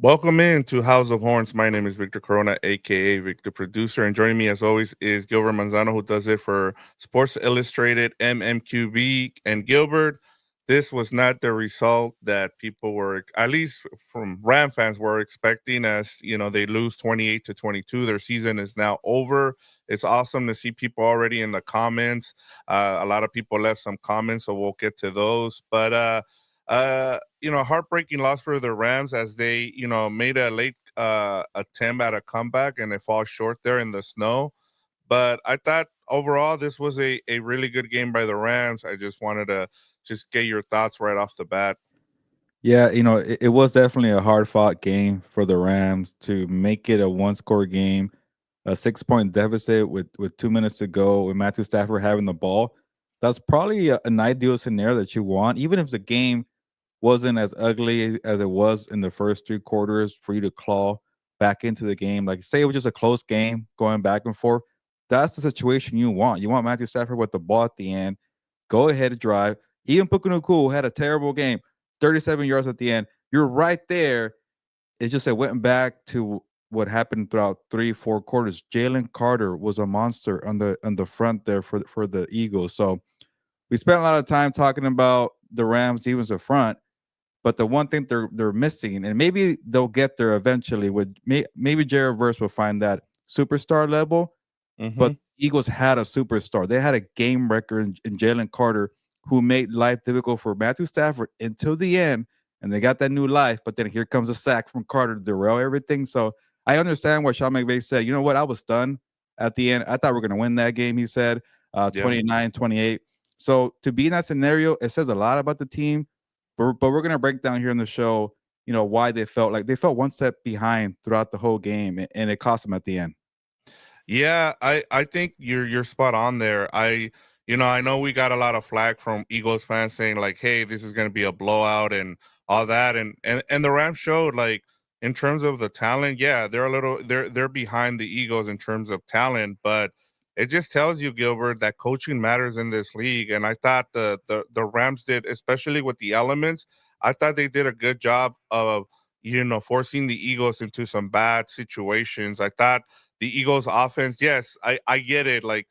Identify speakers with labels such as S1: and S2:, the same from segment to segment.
S1: Welcome in to House of Horns. My name is Victor Corona, aka Victor Producer, and joining me as always is Gilbert Manzano, who does it for Sports Illustrated, MMQB. And Gilbert, this was not the result that people were, at least from Ram fans, were expecting. As you know, they lose 28-22. Their season is now over. It's awesome to see people already in the comments. A lot of people left some comments, so we'll get to those. Heartbreaking loss for the Rams as they, made a late attempt at a comeback and it falls short there in the snow. But I thought overall this was a really good game by the Rams. I just wanted to just get your thoughts right off the bat.
S2: Yeah, it was definitely a hard fought game for the Rams to make it a one-score game, a 6-point deficit with 2 minutes to go, with Matthew Stafford having the ball. That's probably an ideal scenario that you want, even if the game wasn't as ugly as it was in the first three quarters for you to claw back into the game. Like, say it was just a close game going back and forth. That's the situation you want. You want Matthew Stafford with the ball at the end, go ahead and drive. Even Pukunukul had a terrible game, 37 yards at the end. You're right there. It's just it went back to what happened throughout 3-4 quarters. Jalen Carter was a monster on the front there for the Eagles. So we spent a lot of time talking about the Rams defense up front, but the one thing they're missing, and maybe they'll get there eventually. With maybe Jared Verse will find that superstar level,
S1: Hmm.
S2: but Eagles had a superstar. They had a game record in Jalen Carter, who made life difficult for Matthew Stafford until the end, and they got that new life. But then here comes a sack from Carter to derail everything. So I understand what Sean McVay said. You know what? I was stunned at the end. I thought we were going to win that game, he said,
S1: Yeah.
S2: 29-28. So to be in that scenario, it says a lot about the team. But we're going to break down here in the show, why they felt one step behind throughout the whole game, and it cost them at the end.
S1: Yeah, I think you're spot on there. I know we got a lot of flack from Eagles fans saying like, "Hey, this is going to be a blowout" and all that, and the Rams showed like in terms of the talent, yeah, they're behind the Eagles in terms of talent, but it just tells you, Gilbert, that coaching matters in this league. And I thought the Rams did, especially with the elements. I thought they did a good job of forcing the Eagles into some bad situations. I thought the Eagles offense, yes, I get it. Like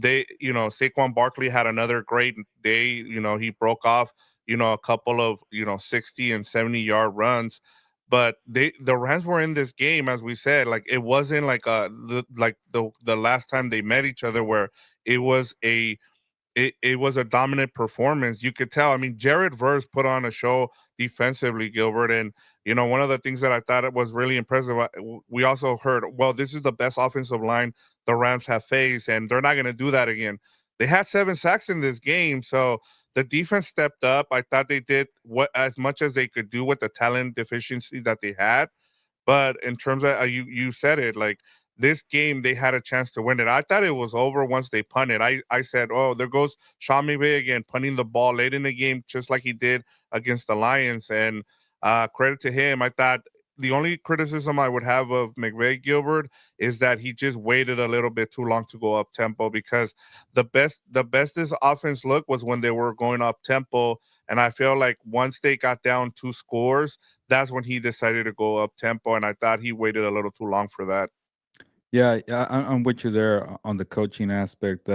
S1: Saquon Barkley had another great day. He broke off, a couple of, 60 and 70-yard runs. But the Rams were in this game, as we said, like it wasn't like the last time they met each other where it was it was a dominant performance. You could tell. I mean, Jared Verse put on a show defensively, Gilbert, and one of the things that I thought it was really impressive. We also heard, well, this is the best offensive line the Rams have faced, and they're not going to do that again. They had 7 sacks in this game, so the defense stepped up. I thought they did what as much as they could do with the talent deficiency that they had. But in terms of you said it, like this game they had a chance to win it. I thought it was over once they punted. I said, oh, there goes Sean McVay again punting the ball late in the game, just like he did against the Lions. And credit to him. I thought the only criticism I would have of McVay, Gilbert, is that he just waited a little bit too long to go up tempo, because the best this offense looked was when they were going up tempo. And I feel like once they got down 2 scores, that's when he decided to go up tempo. And I thought he waited a little too long for that.
S2: Yeah, I'm with you there on the coaching aspect,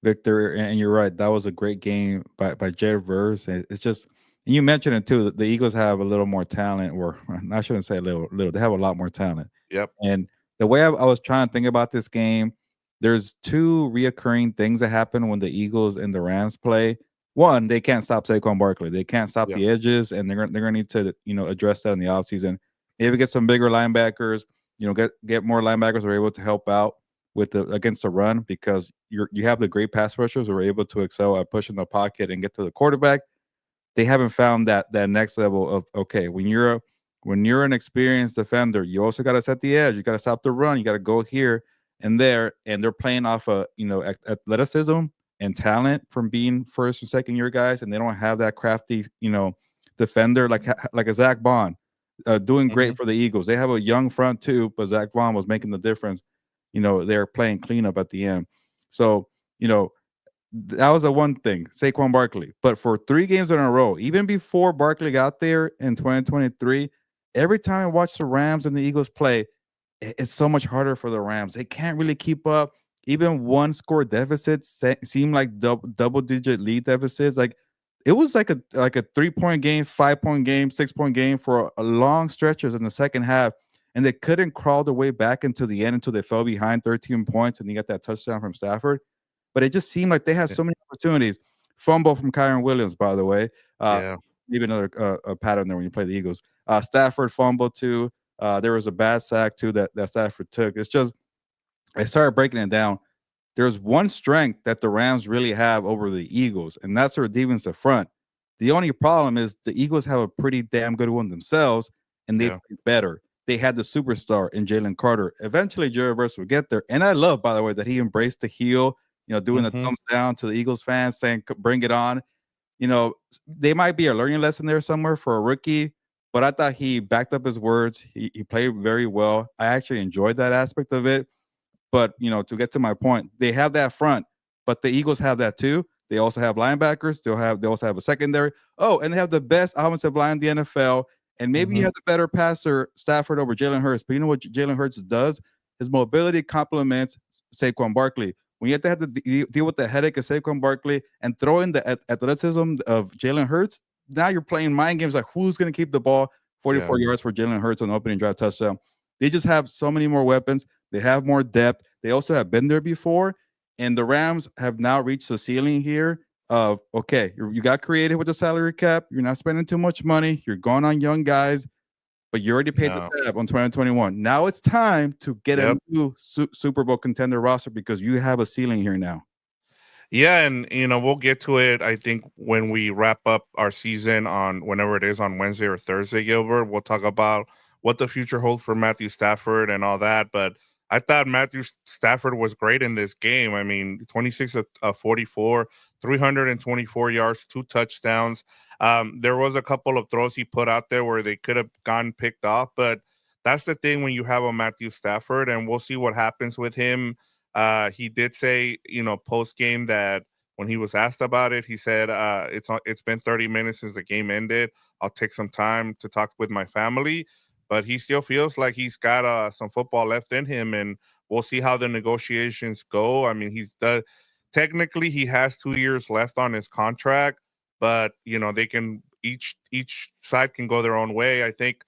S2: Victor. And you're right. That was a great game by Jared Verse. It's just, and you mentioned it too. The Eagles have a little more talent, or I shouldn't say a little. They have a lot more talent.
S1: Yep.
S2: And the way I was trying to think about this game, there's two reoccurring things that happen when the Eagles and the Rams play. One, they can't stop Saquon Barkley. They can't stop
S1: Yeah.
S2: the edges, and they're gonna need to address that in the offseason. Maybe get some bigger linebackers. Get more linebackers who are able to help out with the against the run, because you have the great pass rushers who are able to excel at pushing the pocket and get to the quarterback. They haven't found that next level of, okay, when you're an experienced defender, you also got to set the edge. You got to stop the run. You got to go here and there, and they're playing off of athleticism and talent from being first and second year guys, and they don't have that crafty defender like a Zach Bond doing
S1: Hmm.
S2: great for the Eagles. They have a young front too, but Zach Bond was making the difference. They're playing cleanup at the end. So you know that was the one thing, Saquon Barkley. But for 3 games in a row, even before Barkley got there in 2023, every time I watch the Rams and the Eagles play, it's so much harder for the Rams. They can't really keep up. Even one score deficits seem like double digit lead deficits. Like it was like a 3 point game, 5 point game, 6 point game for a long stretches in the second half, and they couldn't crawl their way back into the end until they fell behind 13 points and they got that touchdown from Stafford. But it just seemed like they had
S1: Yeah.
S2: so many opportunities. Fumble from Kyron Williams, by the way. Uh,
S1: Yeah.
S2: Maybe another a pattern there when you play the Eagles. Stafford fumble too. There was a bad sack too that Stafford took. It's just I started breaking it down. There's one strength that the Rams really have over the Eagles, and that's their defensive front. The only problem is the Eagles have a pretty damn good one themselves, and they
S1: Yeah.
S2: play better. They had the superstar in Jalen Carter. Eventually, Jared Verse will get there. And I love, by the way, that he embraced the heel, doing the
S1: Mhm.
S2: thumbs down to the Eagles fans, saying, bring it on. They might be a learning lesson there somewhere for a rookie, but I thought he backed up his words. He played very well. I actually enjoyed that aspect of it. But to get to my point, they have that front, but the Eagles have that too. They also have linebackers. They also have a secondary. Oh, and they have the best offensive line in the NFL. And maybe you
S1: Mhm.
S2: have the better passer Stafford over Jalen Hurts. But you know what Jalen Hurts does? His mobility complements Saquon Barkley. When you have to deal with the headache of Saquon Barkley and throw in the athleticism of Jalen Hurts, now you're playing mind games like who's going to keep the ball
S1: Yeah.
S2: 44 yards for Jalen Hurts on the opening drive touchdown. They just have so many more weapons. They have more depth. They also have been there before. And the Rams have now reached the ceiling here of, okay, you got creative with the salary cap. You're not spending too much money. You're going on young guys, but you already paid the
S1: Yeah.
S2: tab on 2021. Now it's time to get a
S1: Yep.
S2: new Super Bowl contender roster because you have a ceiling here now.
S1: Yeah, and we'll get to it. I think when we wrap up our season on whenever it is on Wednesday or Thursday, Gilbert, we'll talk about what the future holds for Matthew Stafford and all that. But I thought Matthew Stafford was great in this game. I mean, 26 of 44, 324 yards, two touchdowns. There was a couple of throws he put out there where they could have gotten picked off, but that's the thing when you have a Matthew Stafford, and we'll see what happens with him. He did say, post game that when he was asked about it, he said, it's been 30 minutes since the game ended. I'll take some time to talk with my family." But he still feels like he's got some football left in him, and we'll see how the negotiations go. I mean, technically he has 2 years left on his contract, but they can each side can go their own way. I think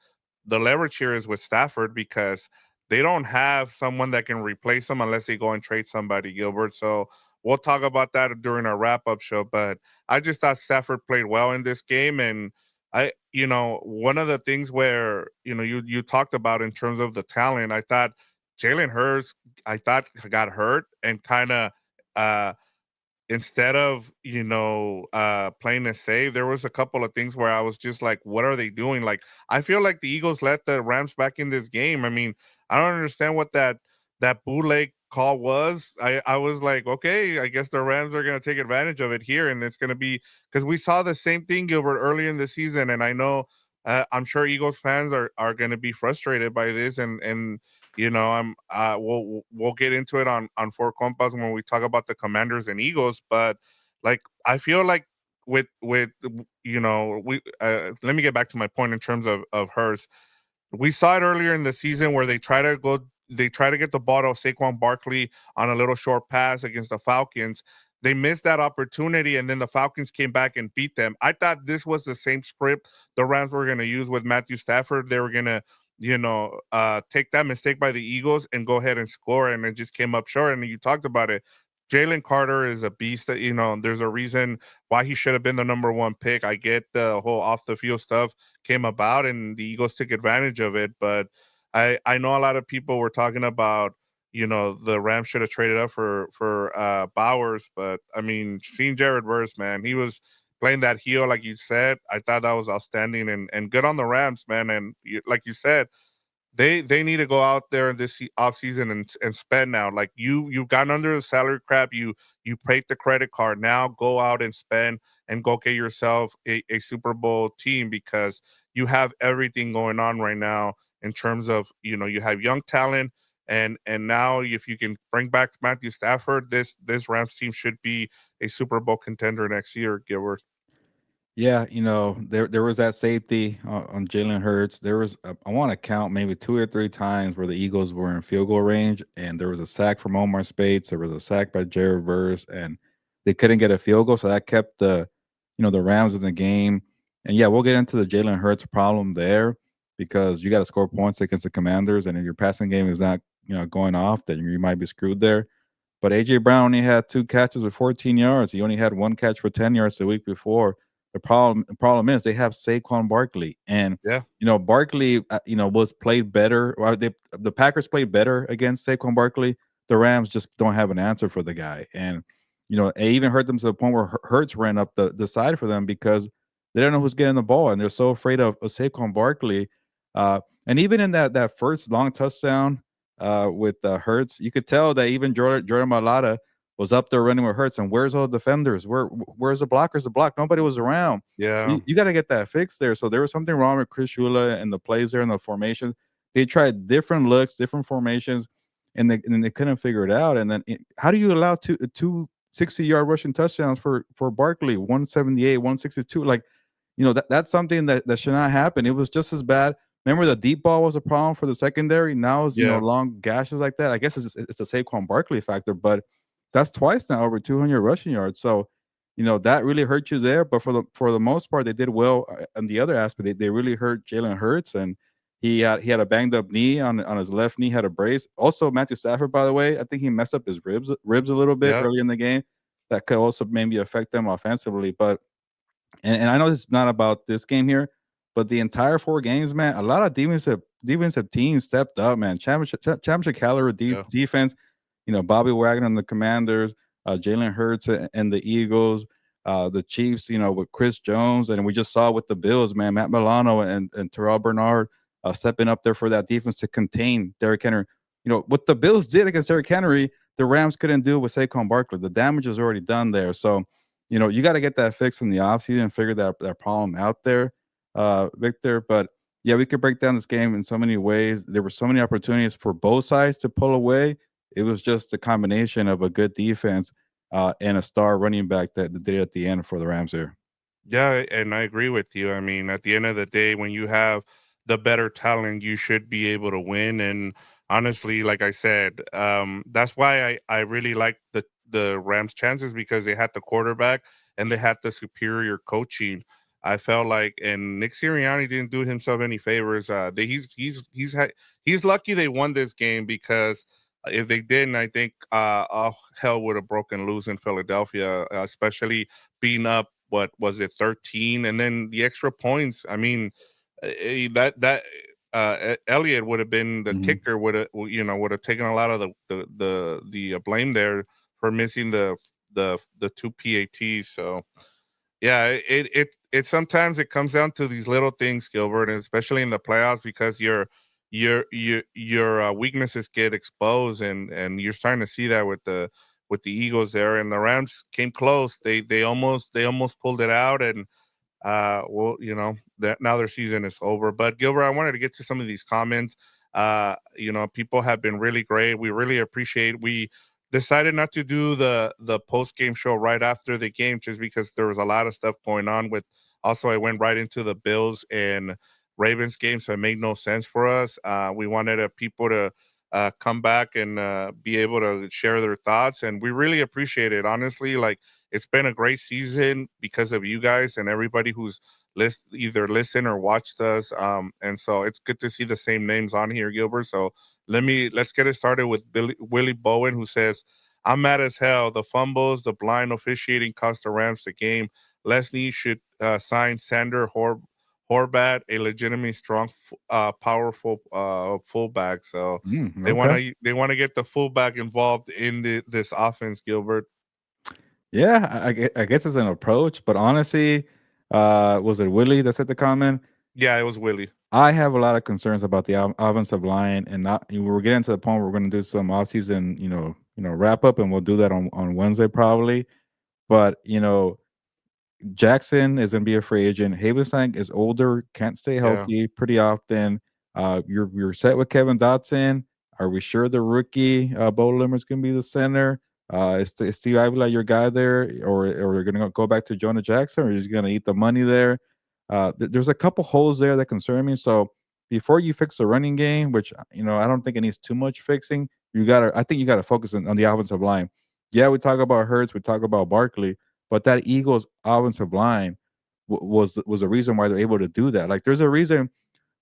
S1: the leverage here is with Stafford because they don't have someone that can replace him unless they go and trade somebody, Gilbert. So we'll talk about that during our wrap up show. But I just thought Stafford played well in this game. And one of the things where, you talked about in terms of the talent, I thought Jalen Hurts, I thought got hurt and kind of, uh, instead of playing a save, there was a couple of things where I was just like, what are they doing? Like, I feel like the Eagles let the Rams back in this game. I mean, I don't understand what that bootleg call was. I was like, okay, I guess the Rams are going to take advantage of it here, and it's going to be because we saw the same thing, Gilbert, early in the season. And I know, I'm sure Eagles fans are going to be frustrated by this, and I'm we'll get into it on Four Compas when we talk about the Commanders and Eagles, but like I feel like with we let me get back to my point in terms of hers. We saw it earlier in the season where they try to get the ball to Saquon Barkley on a little short pass against the Falcons. They missed that opportunity, and then the Falcons came back and beat them. I thought this was the same script the Rams were going to use with Matthew Stafford. They were going to, take that mistake by the Eagles and go ahead and score, and it just came up short. And you talked about it. Jalen Carter is a beast. That there's a reason why he should have been the number one pick. I get the whole off the field stuff came about and the Eagles took advantage of it. But I know a lot of people were talking about, the Rams should have traded up for Bowers. But I mean, seeing Jared Verse, man, he was playing that heel, like you said. I thought that was outstanding and good on the Rams, man. And like you said, they need to go out there in this off season and spend now. Like you've gotten under the salary cap, you paid the credit card. Now go out and spend and go get yourself a Super Bowl team because you have everything going on right now in terms of you have young talent and now if you can bring back Matthew Stafford, this Rams team should be a Super Bowl contender next year, Gilbert.
S2: Yeah, there was that safety on Jalen Hurts. There was I want to count maybe 2 or 3 times where the Eagles were in field goal range, and there was a sack from Omar Speights. There was a sack by Jared Verse, and they couldn't get a field goal, so that kept the Rams in the game. And yeah, we'll get into the Jalen Hurts problem there because you got to score points against the Commanders, and if your passing game is not going off, then you might be screwed there. But AJ Brown only had 2 catches with 14 yards. He only had 1 catch for 10 yards the week before. The problem is they have Saquon Barkley, and
S1: Yeah,
S2: Barkley, was played better. Well, the Packers played better against Saquon Barkley. The Rams just don't have an answer for the guy, and it even hurt them to the point where Hurts ran up the side for them because they don't know who's getting the ball, and they're so afraid of Saquon Barkley. And even in that first long touchdown with Hurts, you could tell that even Jordan Mailata was up there running with Hurts, and where's all the defenders? Where's the blockers? The block nobody was around. So
S1: yeah,
S2: you got to get that fixed there. So there was something wrong with Chris Shula and the plays there and the formation. They tried different looks, different formations, and they couldn't figure it out. And then how do you allow two 60-yard rushing touchdowns for Barkley, 178, 162? Like, that's something that should not happen. It was just as bad. Remember, the deep ball was a problem for the secondary. Now it's
S1: yeah,
S2: long gashes like that. I guess it's a Saquon Barkley factor, but that's twice now over 200 rushing yards. So, that really hurt you there. But for the most part, they did well on the other aspect. They really hurt Jalen Hurts, and he had a banged up knee on his left knee, had a brace. Also, Matthew Stafford, by the way, I think he messed up his ribs a little bit
S1: yeah,
S2: early in the game. That could also maybe affect them offensively. But and I know it's not about this game here, but the entire 4 games, man, a lot of defensive teams stepped up, man. Championship caliber
S1: yeah,
S2: defense. Bobby Wagner and the Commanders, Jalen Hurts and the Eagles, the Chiefs. With Chris Jones, and we just saw with the Bills, man, Matt Milano and Terrell Bernard stepping up there for that defense to contain Derrick Henry. What the Bills did against Derrick Henry, the Rams couldn't do with Saquon Barkley. The damage is already done there. So you got to get that fixed in the offseason and figure that problem out there, Victor. But yeah, we could break down this game in so many ways. There were so many opportunities for both sides to pull away. It was just a combination of a good defense and a star running back that did it at the end for the Rams here.
S1: yeah. And I agree with you. I mean, at the end of the day, when you have the better talent, you should be able to win. And honestly, like I said, that's why I really like the Rams' chances because they had the quarterback and they had the superior coaching. I felt like, and Nick Sirianni didn't do himself any favors. He's lucky they won this game because if they didn't, I think all hell would have broken loose in Philadelphia, especially being up. What was it, 13, and then the extra points. I mean, that Elliott would have been the
S2: Mhm.
S1: kicker. Would have taken a lot of the blame there for missing the two PATs. So yeah, it sometimes it comes down to these little things, Gilbert, and especially in the playoffs because your weaknesses get exposed, and you're starting to see that with the Eagles there, and the Rams came close. They almost pulled it out, and well, that now their season is over. But Gilbert, I wanted to get to some of these comments. People have been really great. We really appreciate. We decided not to do the post game show right after the game just because there was a lot of stuff going on. With also, I went right into the Bills and Ravens game, so it made no sense for us. We wanted people to come back and be able to share their thoughts, and we really appreciate it. Honestly, like it's been a great season because of you guys and everybody who's either listened or watched us. And so it's good to see the same names on here, Gilbert. So let's get it started with Willie Bowen, who says, "I'm mad as hell. The fumbles, the blind officiating cost the Rams the game. Leslie should sign Sander Horvat, a legitimately strong, powerful fullback." So
S2: Okay.
S1: they want to get the fullback involved in this offense, Gilbert.
S2: Yeah, I guess it's an approach, but honestly, was it Willie that said the comment?
S1: Yeah, it was Willie.
S2: I have a lot of concerns about the offensive line, and not we're getting to the point where we're going to do some offseason, wrap up, and we'll do that on Wednesday probably. But Jackson is going to be a free agent. Havenstein is older, can't stay
S1: Yeah.
S2: healthy pretty often. You're set with Kevin Dotson. Are we sure the rookie Bo Limmer's going to be the center? Is Steve Avila your guy there, or you're gonna go back to Jonah Jackson, or you're just gonna eat the money there? There's a couple holes there that concern me. So before you fix the running game, which I don't think it needs too much fixing, I think you gotta focus on the offensive line. Yeah, we talk about Hurts, we talk about Barkley, but that Eagles offensive line was a reason why they're able to do that. Like, there's a reason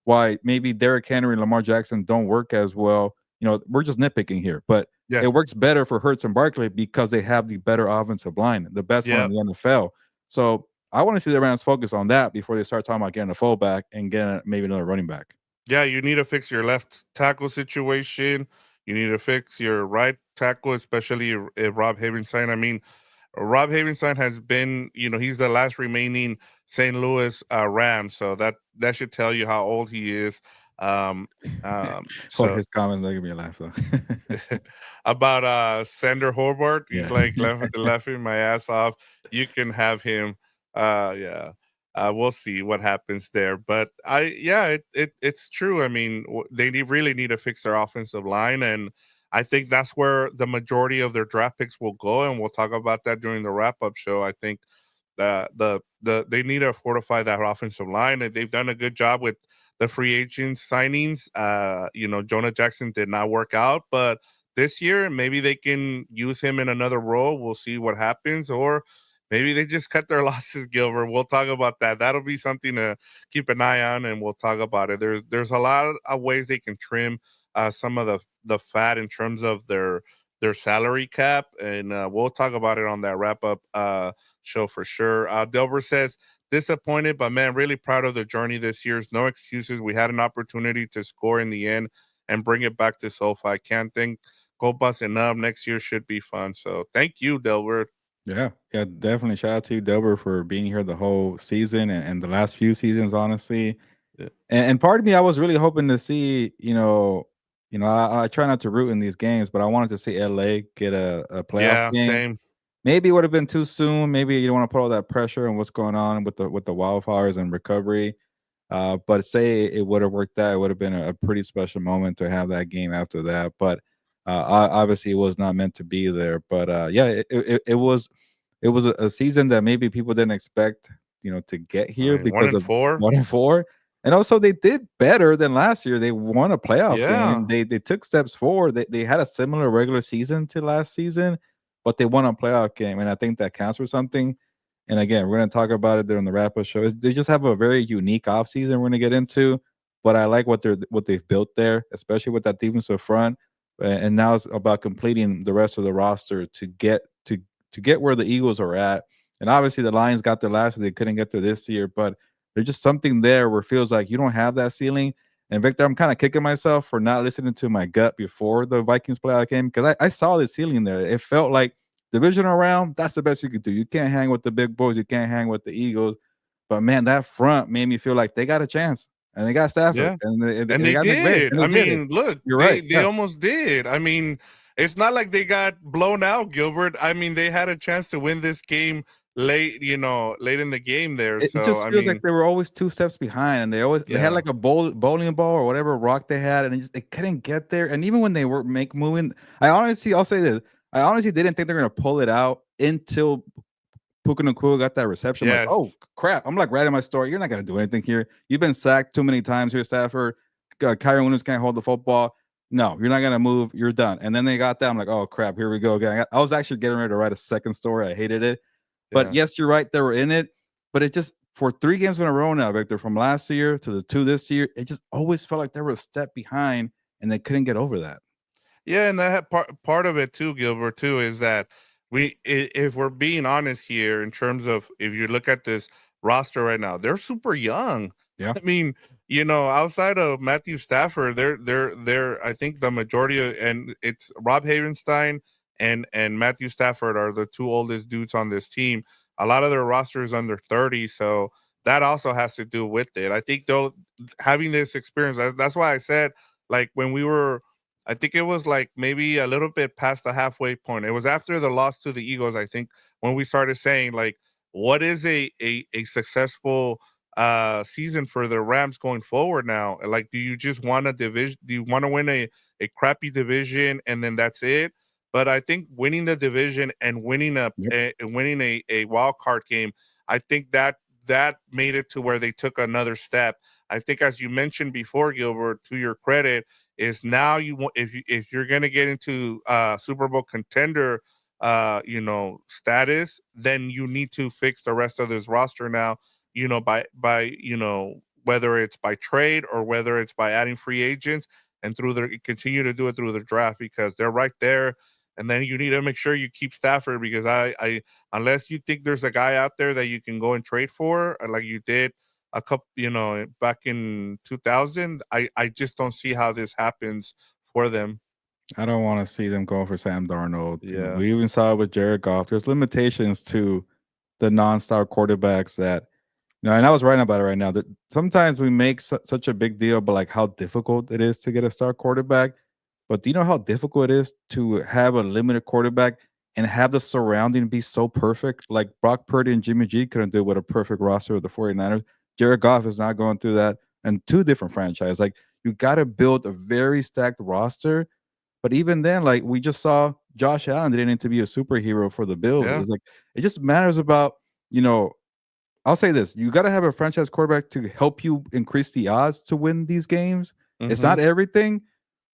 S2: why maybe Derrick Henry and Lamar Jackson don't work as well. We're just nitpicking here, but
S1: Yeah.
S2: it works better for Hurts and Barkley because they have the better offensive line, the best one in
S1: Yep.
S2: the NFL. So I want to see the Rams focus on that before they start talking about getting a fullback and getting maybe another running back.
S1: Yeah, you need to fix your left tackle situation. You need to fix your right tackle, especially if Rob Havenstein. I mean, Rob Havenstein has been, he's the last remaining St. Louis Ram, so that should tell you how old he is. Um,
S2: Or
S1: so
S2: his comments making me laugh though.
S1: about Sander Hobart, he's
S2: Yeah.
S1: like laughing my ass off. You can have him. Yeah. We'll see what happens there, but yeah, it's true. I mean, really need to fix their offensive line, and I think that's where the majority of their draft picks will go, and we'll talk about that during the wrap up show. I think they need to fortify that offensive line, and they've done a good job with the free agent signings. Jonah Jackson did not work out, but this year maybe they can use him in another role. We'll see what happens, or maybe they just cut their losses, Gilbert. We'll talk about that. That'll be something to keep an eye on, and we'll talk about it. There's a lot of ways they can trim some of the fat in terms of their salary cap, and we'll talk about it on that wrap up show for sure. Delbert says, disappointed, but man, really proud of the journey this year. No excuses. We had an opportunity to score in the end and bring it back to SoFi. Can't thank Gold Bus enough. Next year should be fun. So thank you, Delbert.
S2: Yeah, yeah, definitely. Shout out to you, Delbert, for being here the whole season and the last few seasons, honestly.
S1: Yeah,
S2: And part of me, I was really hoping to see, I try not to root in these games, but I wanted to see LA get a playoff
S1: yeah,
S2: game.
S1: same.
S2: Maybe it would have been too soon. Maybe you don't want to put all that pressure on what's going on with the wildfires and recovery. But say it would have worked out, it would have been a pretty special moment to have that game after that. But obviously, it was not meant to be there. But yeah, it was a season that maybe people didn't expect, to get
S1: I
S2: here
S1: mean, one
S2: because
S1: and
S2: of
S1: four.
S2: 1-4, and also they did better than last year. They won a playoff game.
S1: Yeah,
S2: They took steps forward. They had a similar regular season to last season, but they won a playoff game, and I think that counts for something. And again, we're going to talk about it during the wrap up show. They just have a very unique offseason we're going to get into, but I like what they've built there, especially with that defensive front. And now it's about completing the rest of the roster to get where the Eagles are at. And obviously the Lions got there last year; they couldn't get there this year, but there's just something there where it feels like you don't have that ceiling. And Victor, I'm kind of kicking myself for not listening to my gut before the Vikings playoff game because I saw the ceiling there. It felt like divisional round, that's the best you could do. You can't hang with the big boys. You can't hang with the Eagles. But man, that front made me feel like they got a chance, and they got Stafford,
S1: yeah.
S2: and
S1: And
S2: they
S1: they
S2: got McVay,
S1: did.
S2: and they
S1: I
S2: did it.
S1: mean, look,
S2: You're
S1: they
S2: right.
S1: they
S2: Yeah,
S1: almost did. I mean, it's not like they got blown out, Gilbert. I mean, they had a chance to win this game late, late in the game there.
S2: it
S1: So,
S2: just
S1: I
S2: feels like
S1: mean,
S2: they were always 2 steps behind, and they had
S1: yeah,
S2: like a bowling ball or whatever rock they had, and they couldn't get there. And even when they were moving, I'll say this, I honestly didn't think they're gonna pull it out until Puka Nacua got that reception. I'm like,
S1: yes,
S2: oh crap! I'm like writing my story. You're not gonna do anything here. You've been sacked too many times here, Stafford. Kyron Williams can't hold the football. No, you're not gonna move. You're done. And then they got that. I'm like, oh crap! Here we go again. I was actually getting ready to write a second story. I hated it. But
S1: yeah.
S2: yes, you're right. They were in it. But it just for 3 games in a row now, Victor, from last year to the 2 this year, it just always felt like they were a step behind and they couldn't get over that.
S1: Yeah, and that part of it too, Gilbert, too, is that if we're being honest here, in terms of if you look at this roster right now, they're super young.
S2: Yeah.
S1: I mean, outside of Matthew Stafford, they're I think the majority of, and it's Rob Havenstein and Matthew Stafford are the two oldest dudes on this team. A lot of their roster is under 30, so that also has to do with it. I think though, having this experience, that's why I said, like, when we were, I think it was like maybe a little bit past the halfway point. It was after the loss to the Eagles, I think, when we started saying, like, what is a successful season for the Rams going forward now? Like, do you just want a division? Do you want to win a crappy division and then that's it? But I think winning the division and
S2: Yep.
S1: winning a wild card game, I think that made it to where they took another step. I think, as you mentioned before, Gilbert, to your credit, is now you want, if you're going to get into Super Bowl contender status, then you need to fix the rest of this roster now, by whether it's by trade or whether it's by adding free agents, and through the continue to do it through the draft, because they're right there. And then you need to make sure you keep Stafford, because I unless you think there's a guy out there that you can go and trade for, like you did a couple, back in 2000, I just don't see how this happens for them.
S2: I don't want to see them go for Sam Darnold.
S1: Yeah.
S2: We even saw it with Jared Goff. There's limitations to the non-star quarterbacks that and I was writing about it right now. That sometimes we make such a big deal about like how difficult it is to get a star quarterback. But do you know how difficult it is to have a limited quarterback and have the surrounding be so perfect? Like Brock Purdy and Jimmy G couldn't do it with a perfect roster of the 49ers. Jared Goff is not going through that, and two different franchises. Like you got to build a very stacked roster. But even then, like we just saw Josh Allen didn't need to be a superhero for the Bills.
S1: Yeah.
S2: It's like it just matters about, you know, I'll say this: you got to have a franchise quarterback to help you increase the odds to win these games. It's
S1: Mm-hmm.
S2: not everything,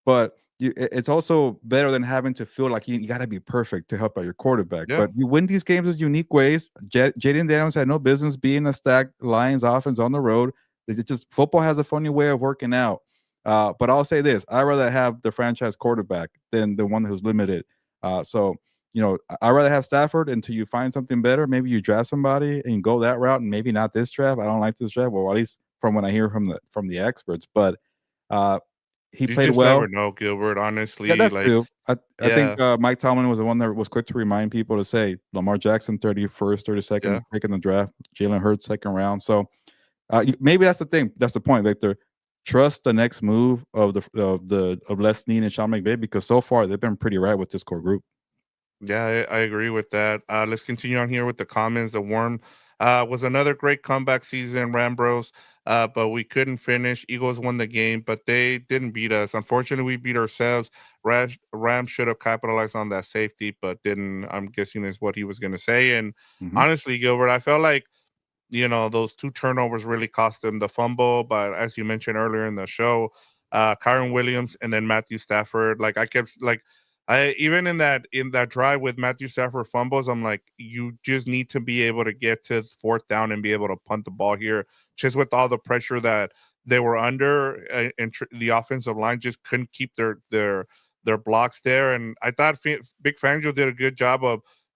S2: but it's also better than having to feel like you got to be perfect to help out your quarterback.
S1: Yeah.
S2: But you win these games in unique ways. Jaden Daniels had no business being a stacked Lions offense on the road. It just football has a funny way of working out. But I'll say this: I'd rather have the franchise quarterback than the one who's limited. So I'd rather have Stafford until you find something better. Maybe you draft somebody and you go that route, and maybe not this draft. I don't like this draft, well, at least from what I hear from the experts. But uh, he
S1: You
S2: played
S1: just never
S2: well.
S1: know, Gilbert.
S2: Yeah,
S1: Honestly,
S2: that's
S1: like,
S2: true. I think
S1: yeah,
S2: Mike Tomlin was the one that was quick to remind people to say Lamar Jackson 31st, 32nd
S1: yeah.
S2: pick in the draft, Jalen Hurts second round. So maybe that's the thing. That's the point, Victor. Trust the next move of Les Snead and Sean McVay, because so far they've been pretty right with this core group.
S1: Yeah, I agree with that. Let's continue on here with the comments. The Worm was another great comeback season, Rambros, but we couldn't finish. Eagles won the game, but they didn't beat us. Unfortunately, we beat ourselves. Rams should have capitalized on that safety, but didn't. I'm guessing is what he was going to say. And
S2: Hmm.
S1: honestly, Gilbert, I felt like those two turnovers really cost them the fumble. But as you mentioned earlier in the show, Kyron Williams and then Matthew Stafford, like I kept like I even in that drive with Matthew Stafford fumbles, I'm like, you just need to be able to get to fourth down and be able to punt the ball here, just with all the pressure that they were under, and the offensive line just couldn't keep their blocks there. And I thought Big Fangio did a good job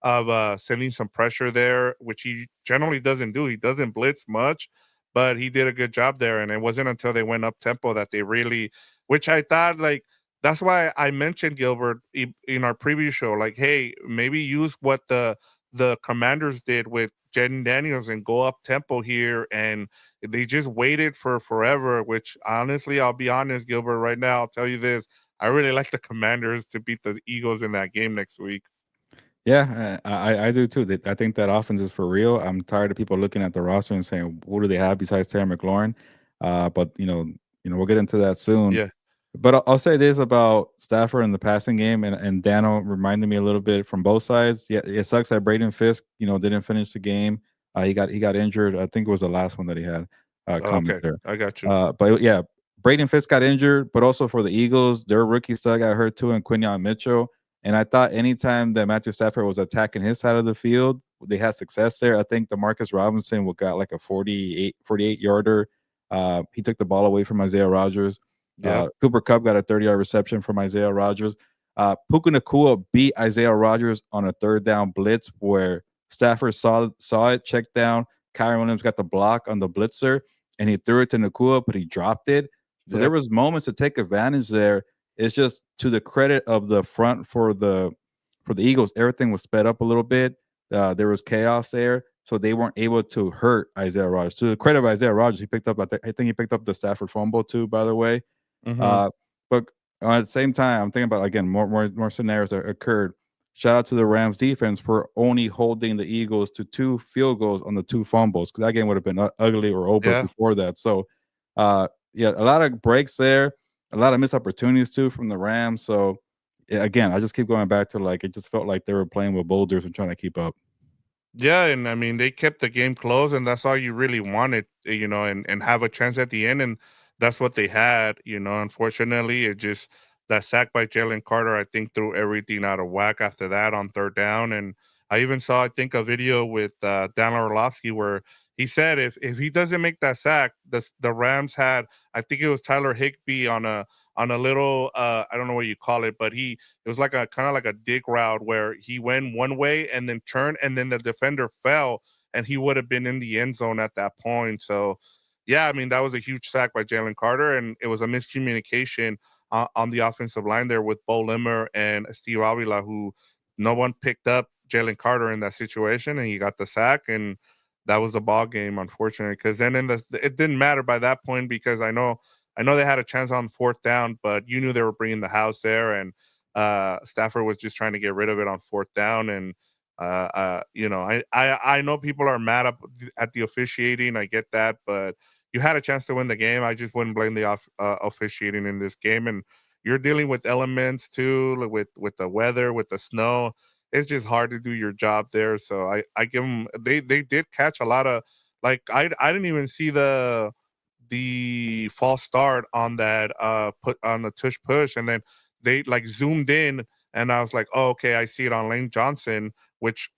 S1: of sending some pressure there, which he generally doesn't do. He doesn't blitz much, but he did a good job there. And it wasn't until they went up tempo that they really, which I thought, like, that's why I mentioned Gilbert in our previous show. Like, hey, maybe use what the Commanders did with Jaden Daniels and go up tempo here, and they just waited for forever. Which honestly, I'll be honest, Gilbert, right now, I'll tell you this: I really like the Commanders to beat the Eagles in that game next week.
S2: Yeah, I do too. I think that offense is for real. I'm tired of people looking at the roster and saying, "Who do they have besides Terry McLaurin?" But we'll get into that soon.
S1: Yeah.
S2: But I'll say this about Stafford in the passing game, and Dano reminded me a little bit from both sides. Yeah, it sucks that Braden Fisk, didn't finish the game. He got injured. I think it was the last one that he had
S1: Oh,
S2: comment
S1: okay,
S2: there.
S1: I got you.
S2: But yeah, Braden Fisk got injured, but also for the Eagles, their rookie stud got hurt too, and Quinion Mitchell. And I thought anytime that Matthew Stafford was attacking his side of the field, they had success there. I think Demarcus Robinson got like a 48 yarder. He took the ball away from Isaiah Rodgers.
S1: Yeah,
S2: Cooper Kupp got a 30-yard reception from Isaiah Rodgers. Puka Nakua beat Isaiah Rodgers on a third down blitz where Stafford saw it, checked down. Kyron Williams got the block on the blitzer, and he threw it to Nakua, but he dropped it. So there
S1: yep,
S2: was moments to take advantage there. It's just to the credit of the front for the Eagles, everything was sped up a little bit. There was chaos there, so they weren't able to hurt Isaiah Rodgers. To the credit of Isaiah Rodgers, I think he picked up the Stafford fumble too, by the way.
S1: mhm,
S2: Uh, but at the same time, I'm thinking about again more scenarios that occurred. Shout out to the Rams defense for only holding the Eagles to 2 field goals on the 2 fumbles, because that game would have been ugly or over
S1: yeah,
S2: before that. So, yeah, a lot of breaks there, a lot of missed opportunities too from the Rams. So again, I just keep going back to like it just felt like they were playing with boulders and trying to keep up.
S1: Yeah, and I mean they kept the game close, and that's all you really wanted, and have a chance at the end, and that's what they had. Unfortunately, it just that sack by Jalen Carter, I think, threw everything out of whack after that on third down, and I even saw, I think, a video with Dan Orlovsky where he said if he doesn't make that sack, the Rams had, I think it was Tyler Higbee on a little I don't know what you call it, but it was like a kind of like a dig route where he went one way and then turned, and then the defender fell, and he would have been in the end zone at that point. So, yeah, I mean that was a huge sack by Jalen Carter, and it was a miscommunication on the offensive line there with Bo Limmer and Steve Avila, who no one picked up Jalen Carter in that situation, and he got the sack, and that was the ball game, unfortunately. Because then it didn't matter by that point because I know they had a chance on fourth down, but you knew they were bringing the house there, and Stafford was just trying to get rid of it on fourth down. And I know people are mad at the officiating. I get that, but you had a chance to win the game. I just wouldn't blame the officiating in this game. And you're dealing with elements too, like with the weather, with the snow. It's just hard to do your job there. So I give them. They did catch a lot of, like, I didn't even see the false start on that put on the tush push, and then they like zoomed in, and I was like, oh, okay, I see it on Lane Johnson, which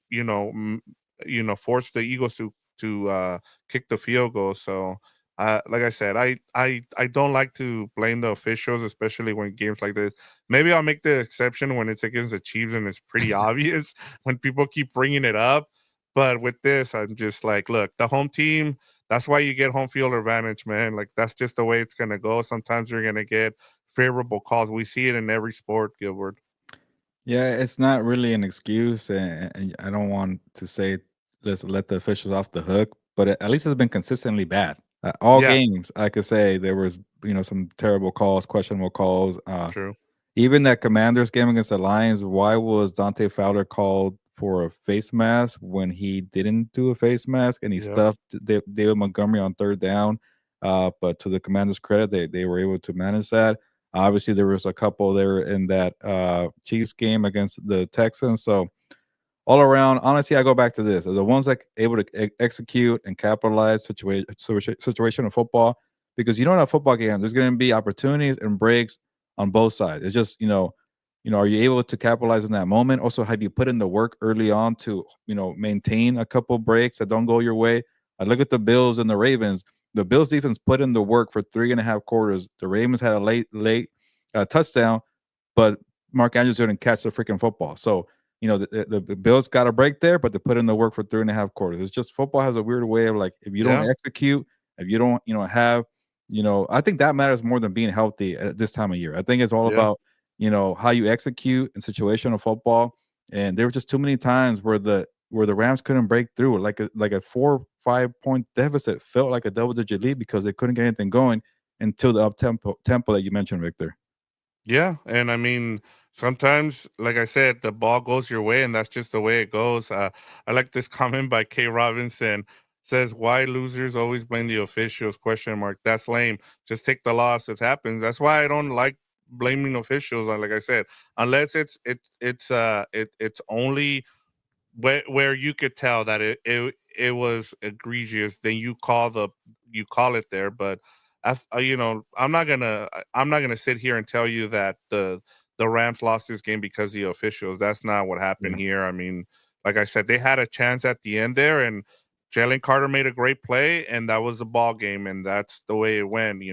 S1: forced the Eagles to kick the field goal. So like I said, I don't like to blame the officials, especially when games like this. Maybe I'll make the exception when it's against the Chiefs and it's pretty obvious when people keep bringing it up. But with this, I'm just like, look, the home team, that's why you get home field advantage, man. Like that's just the way it's gonna go. Sometimes you're gonna get favorable calls. We see it in every sport, Gilbert.
S2: Yeah, it's not really an excuse, and I don't want to say let's let the officials off the hook, but at least it's been consistently bad. All
S1: Yeah,
S2: games, I could say there was some terrible calls, questionable calls.
S1: true.
S2: Even that Commanders game against the Lions, why was Dante Fowler called for a face mask when he didn't do a face mask and he
S1: Yep.
S2: stuffed David Montgomery on third down? But to the Commanders' credit, they were able to manage that. Obviously, there was a couple there in that Chiefs game against the Texans. So all around, honestly, I go back to this: the ones that able to execute and capitalize situational football. Because in a football game, there's going to be opportunities and breaks on both sides. It's just are you able to capitalize in that moment? Also, have you put in the work early on to maintain a couple breaks that don't go your way? I look at the Bills and the Ravens. The Bills defense put in the work for 3.5 quarters. The Ravens had a late touchdown, but Mark Andrews didn't catch the freaking football. So the Bills got a break there, but they put in the work for 3.5 quarters. It's just football has a weird way of like if you don't
S1: Yeah.
S2: execute, if you don't have I think that matters more than being healthy at this time of year. I think it's all
S1: Yeah.
S2: about how you execute in situational football. And there were just too many times where the Rams couldn't break through. Like a 4 or 5 point deficit felt like a double digit lead because they couldn't get anything going until the up tempo that you mentioned, Victor.
S1: Yeah, and I mean, sometimes, like I said, the ball goes your way, and that's just the way it goes. I like this comment by K. Robinson. Says, "Why losers always blame the officials?" Question mark. That's lame. Just take the loss. It happens. That's why I don't like blaming officials. Like I said, unless it's only where you could tell that it was egregious, then you call it there. But I'm not gonna sit here and tell you that the Rams lost this game because of the officials. That's not what happened
S2: Yeah.
S1: here. I mean, like I said, they had a chance at the end there, and Jalen Carter made a great play, and that was the ball game, and that's the way it went.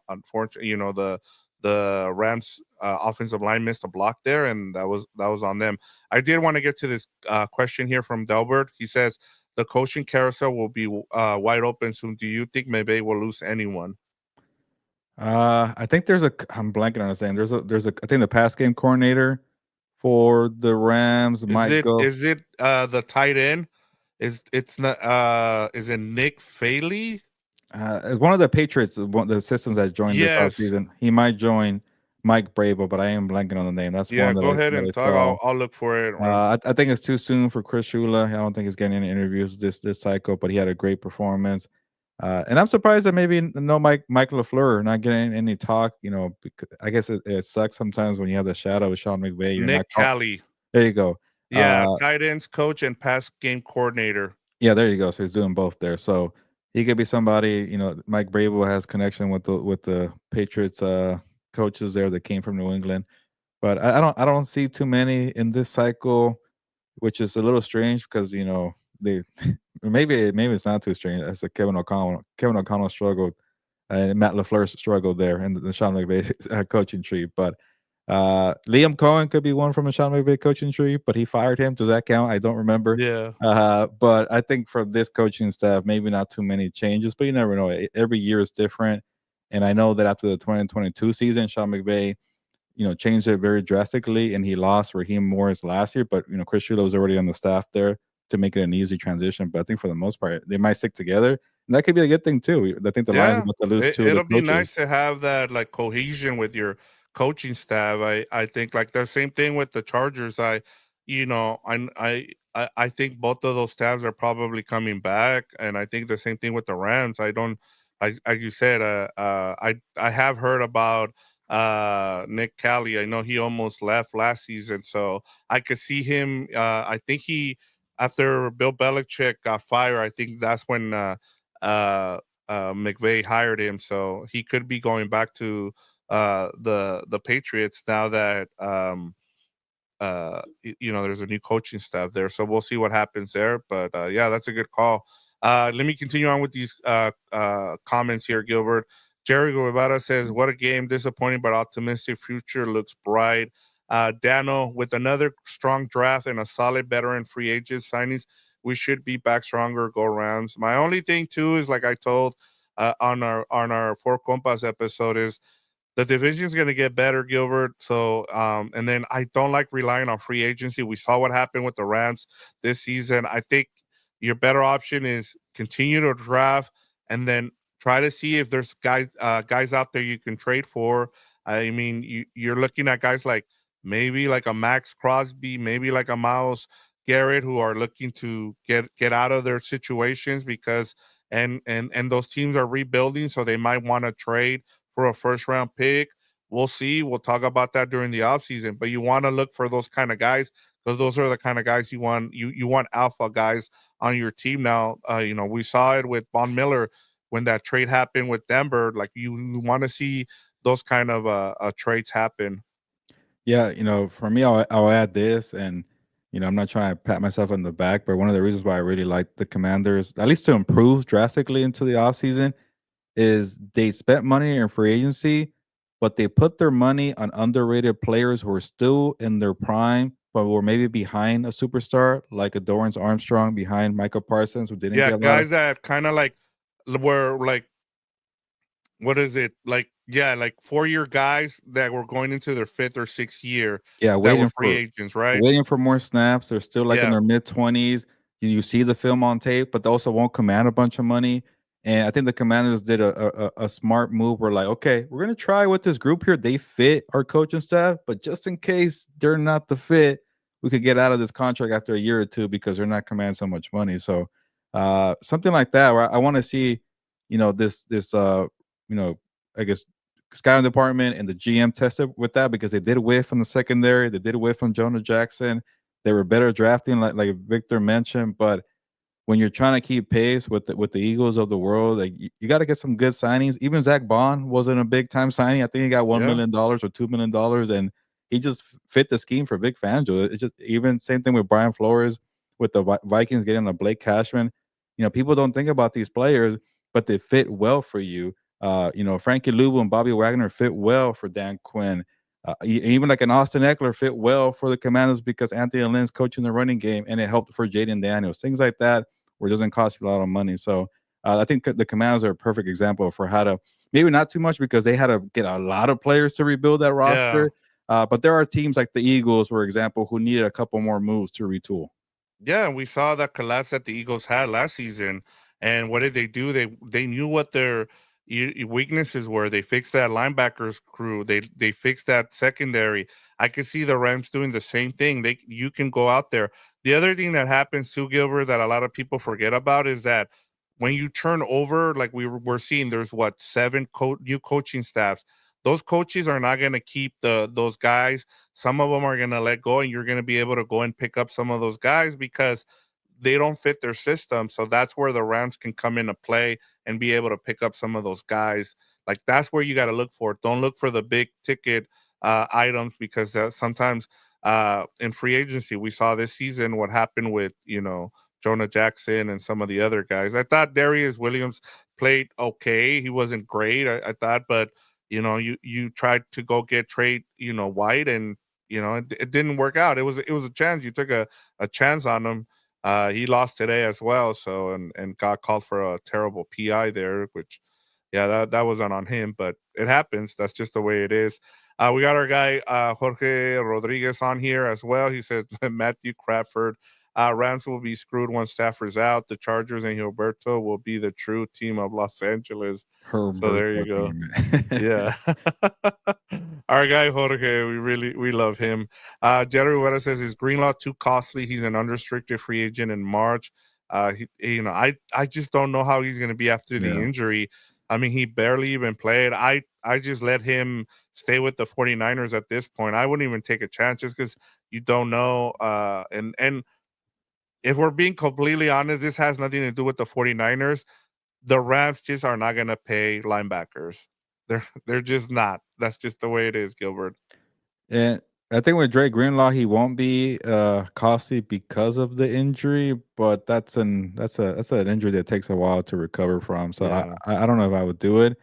S1: Unfortunately, the Rams offensive line missed a block there, and that was on them. I did want to get to this question here from Delbert. He says the coaching carousel will be wide open soon. Do you think maybe will lose anyone?
S2: I think I'm blanking on his name. There's a I think the pass game coordinator for the Rams
S1: Is
S2: might
S1: it
S2: go.
S1: is it the tight end? It's not is it Nick Faley?
S2: One of the Patriots, one of the assistants that joined this
S1: Yes.
S2: offseason, he might join Mike Bravo, but I am blanking on the name. That's
S1: Yeah,
S2: one that
S1: go
S2: I
S1: ahead
S2: that
S1: and
S2: I
S1: talk.
S2: saw.
S1: I'll look for it.
S2: I think it's too soon for Chris Shula. I don't think he's getting any interviews this cycle, but he had a great performance. And I'm surprised that maybe no Mike LaFleur not getting any talk. Because I guess it sucks sometimes when you have the shadow of Sean McVay. You're not.
S1: Nick Callie.
S2: There you go.
S1: Yeah,
S2: Uh,
S1: tight ends coach and pass game coordinator.
S2: yeah, there you go. So he's doing both there. So he could be somebody. Mike Brable has connection with the Patriots coaches there that came from New England. But I don't see too many in this cycle, which is a little strange because they maybe it's not too strange. As a Kevin O'Connell struggled, and Matt LaFleur struggled there in the Sean McVay coaching tree. But Liam Cohen could be one from the Sean McVay coaching tree, but he fired him. Does that count? I don't remember.
S1: Yeah.
S2: But I think for this coaching staff, maybe not too many changes, but you never know. Every year is different. And I know that after the 2022 season, Sean McVay changed it very drastically, and he lost Raheem Morris last year. But Chris Shula was already on the staff there to make it an easy transition. But I think for the most part, they might stick together, and that could be a good thing too. I think the Lions are
S1: Yeah,
S2: about to lose two of the
S1: it'll be
S2: coaches.
S1: nice to have that like cohesion with your coaching staff. I think like the same thing with the Chargers. You know, I think both of those staffs are probably coming back, and I think the same thing with the Rams. I don't like you said. I have heard about Nick Callie. I know he almost left last season, so I could see him. I think he after Bill Belichick got fired. I think that's when. Uh McVay hired him, so he could be going back to the Patriots now that there's a new coaching staff there. So we'll see what happens there. But yeah, that's a good call. Let me continue on with these comments here, Gilbert. Jerry Guevara says, "What a game! Disappointing but optimistic. Future looks bright." Dano, with another strong draft and a solid veteran free agent signings, we should be back stronger. Go Rams. My only thing too is like I told on our Four Compas episode is the division's going to get better, Gilbert. So, and then I don't like relying on free agency. We saw what happened with the Rams this season. I think your better option is continue to draft and then try to see if there's guys out there you can trade for. I mean, you're looking at guys like maybe like a Max Crosby, maybe like a Miles Garrett, who are looking to get out of their situations because and those teams are rebuilding, so they might want to trade for a first round pick. We'll see. We'll talk about that during the offseason. But you want to look for those kind of guys because those are the kind of guys you want. You want alpha guys on your team now. We saw it with Von Miller when that trade happened with Denver. Like you want to see those kind of trades happen.
S2: Yeah, for me, I'll add this, and I'm not trying to pat myself on the back, but one of the reasons why I really like the Commanders, at least to improve drastically into the offseason, is they spent money in free agency, but they put their money on underrated players who are still in their prime, but were maybe behind a superstar like a Dorrance Armstrong, behind Michael Parsons, who didn't
S1: Yeah,
S2: get a lot of.
S1: guys that kind of like were like what is it like? Yeah, like 4 year guys that were going into their fifth or sixth year
S2: Yeah,
S1: that were free agents, right?
S2: waiting for more snaps. They're still like in
S1: Yeah,
S2: their mid-20s. You see the film on tape, but they also won't command a bunch of money. And I think the Commanders did a smart move. We're like, okay, we're gonna try with this group here. They fit our coaching staff, but just in case they're not the fit, we could get out of this contract after a year or two because they're not commanding so much money. So something like that, where I want to see, this you know, I guess scouting department and the GM tested with that because they did whiff from the secondary. They did whiff from Jonah Jackson. They were better drafting, like Victor mentioned. But when you're trying to keep pace with the Eagles of the world, like you got to get some good signings. Even Zach Bond wasn't a big time signing. I think he got $1
S1: yeah,
S2: million or $2 million, and he just fit the scheme for Vic Fangio. It's just even same thing with Brian Flores with the Vikings getting a Blake Cashman. People don't think about these players, but they fit well for you. Frankie Lubu and Bobby Wagner fit well for Dan Quinn. Even like an Austin Eckler fit well for the Commanders because Anthony Lynn's coaching the running game, and it helped for Jaden Daniels. Things like that where it doesn't cost you a lot of money. So I think the Commanders are a perfect example for how to maybe not too much because they had to get a lot of players to rebuild that
S1: yeah.
S2: roster. But there are teams like the Eagles, for example, who needed a couple more moves to retool.
S1: Yeah, we saw that collapse that the Eagles had last season. And what did they do? They knew what their weaknesses were. They fixed that linebackers crew. They fixed that secondary. I could see the Rams doing the same thing. You can go out there. The other thing that happens too, Gilbert, that a lot of people forget about is that when you turn over, like we're seeing, there's what, seven new coaching staffs. Those coaches are not going to keep those guys. Some of them are going to let go, and you're going to be able to go and pick up some of those guys because they don't fit their system. So that's where the Rams can come into play and be able to pick up some of those guys. Like that's where you got to look for. Don't look for the big ticket items because sometimes in free agency we saw this season what happened with Jonah Jackson and some of the other guys. I thought Darius Williams played okay. He wasn't great, I thought, but you tried to go get trade White, and it didn't work out. It was a chance. You took a chance on him. He lost today as well, so and got called for a terrible PI there, which yeah, that wasn't on him, but it happens. That's just the way it is. We got our guy Jorge Rodriguez on here as well. He said Matthew Crawford. Rams will be screwed once Stafford's out. The Chargers and Gilberto will be the true team of Los Angeles. So there you
S2: Herberto
S1: go.
S2: team.
S1: Yeah. Our guy Jorge, we love him. Jerry Rivera says, is Greenlaw too costly? He's an unrestricted free agent in March. I just don't know how he's going to be after the
S2: Yeah.
S1: injury. I mean, he barely even played. I just let him stay with the 49ers at this point. I wouldn't even take a chance just because you don't know. And if we're being completely honest, this has nothing to do with the 49ers. The Rams just are not going to pay linebackers. They're just not. That's just the way it is, Gilbert.
S2: And I think with Drake Greenlaw, he won't be costly because of the injury, but that's an injury that takes a while to recover from. So I
S1: Yeah.
S2: I don't know if I would do it.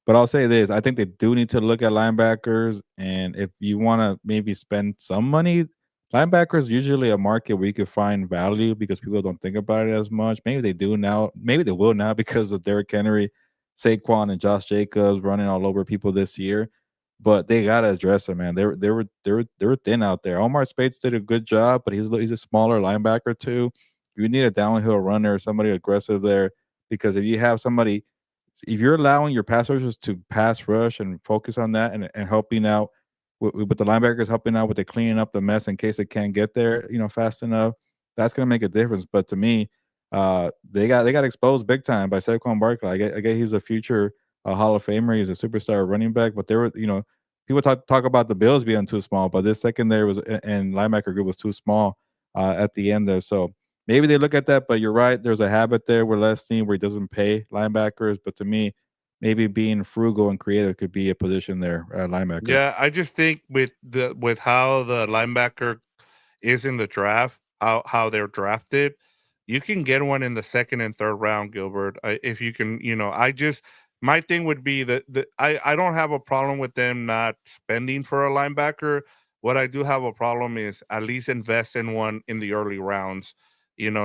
S2: But I'll say this, I think they do need to look at linebackers, and if you wanna maybe spend some money, linebackers usually a market where you could find value because people don't think about it as much. Maybe they do now. Maybe they will now because of Derrick Henry, Saquon, and Josh Jacobs running all over people this year. But they gotta address it, man. They were thin out there. Omar Spades did a good job, but he's a smaller linebacker too. You need a downhill runner, somebody aggressive there, because if you're allowing your pass rushers to pass rush and focus on that and helping out with the linebackers helping out with the cleaning up the mess in case it can't get there, fast enough, that's gonna make a difference. But to me, they got exposed big time by Saquon Barkley. I get he's a future Hall of Famer. He's a superstar running back, but there were people talk about the Bills being too small, but this secondary was and linebacker group was too small at the end there. So maybe they look at that, but you're right. There's a habit there where Les Snead where he doesn't pay linebackers. But to me, maybe being frugal and creative could be a position there at linebacker.
S1: Yeah, I just think with how the linebacker is in the draft, how they're drafted, you can get one in the second and third round, Gilbert. If you can, I just my thing would be that I don't have a problem with them not spending for a linebacker. What I do have a problem is at least invest in one in the early rounds.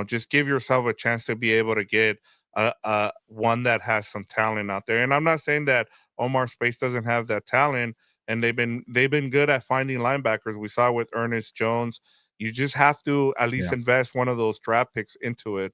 S1: Just give yourself a chance to be able to get a one that has some talent out there. And I'm not saying that Omar Space doesn't have that talent, and they've been good at finding linebackers. We saw with Ernest Jones. You just have to at least
S2: Yeah.
S1: invest one of those draft picks into it.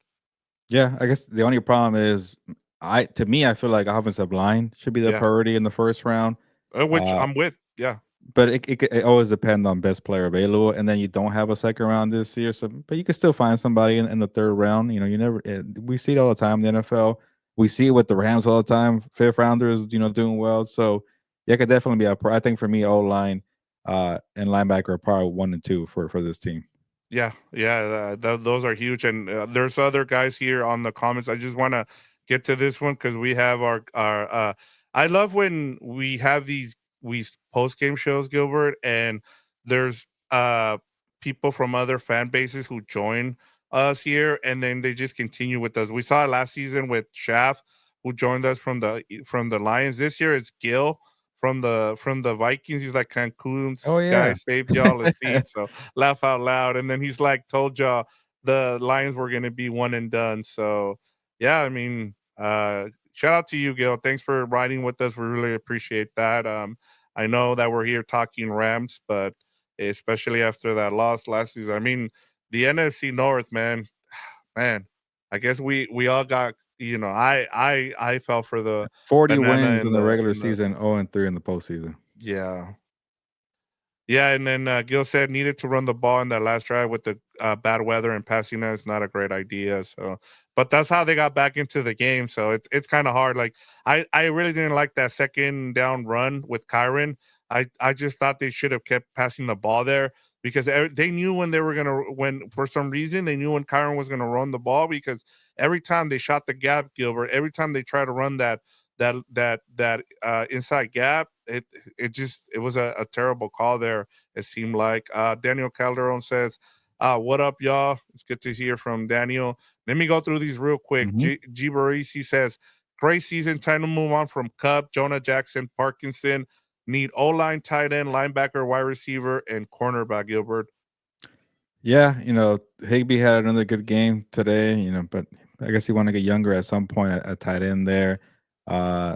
S2: Yeah, I guess the only problem is I feel like offensive line should be the
S1: Yeah,
S2: priority in the first round.
S1: which
S2: Uh,
S1: I'm with. Yeah,
S2: but it always depends on best player available, and then you don't have a second round this year. So, but you can still find somebody in the third round. You never. We see it all the time in the NFL. We see it with the Rams all the time. Fifth rounders, doing well. So, yeah, it could definitely be I think for me, O line, and linebacker are probably 1 and 2 for this team.
S1: yeah. Those are huge. And there's other guys here on the comments. I just want to get to this one because we have our. I love when we have we post game shows, Gilbert, and there's people from other fan bases who join us here, and then they just continue with us. We saw it last season with Shaft, who joined us from the Lions. This year it's Gil from the Vikings. He's like, Cancun's
S2: Oh
S1: guy
S2: yeah.
S1: saved y'all a seat, so laugh out loud. And then he's like, told y'all the Lions were gonna be one and done. So yeah, I mean, shout out to you, Gil. Thanks for riding with us. We really appreciate that. I know that we're here talking Rams, but especially after that loss last season. I mean, the NFC North, man, man. I guess we all got. I fell for the
S2: 40
S1: banana
S2: wins
S1: in
S2: in the
S1: the
S2: regular
S1: in the
S2: season, 0-3 in the postseason.
S1: yeah. Yeah, and then Gil said needed to run the ball in that last drive with the bad weather and passing is not a great idea. So, but that's how they got back into the game. So it's kind of hard. Like I really didn't like that second down run with Kyron. I just thought they should have kept passing the ball there because they knew when they were gonna when for some reason they knew when Kyron was gonna run the ball because every time they shot the gap, Gilbert, every time they try to run that inside gap, it was a terrible call there. It seemed like Daniel Calderon says, "What up, y'all? It's good to hear from Daniel." Let me go through these real quick.
S2: Hmm.
S1: G Barisi says, "Great season. Time to move on from Cup, Jonah Jackson, Parkinson. Need O line, tight end, linebacker, wide receiver, and cornerback." Gilbert.
S2: Yeah, Higby had another good game today. But I guess he want to get younger at some point at tight end there. Uh,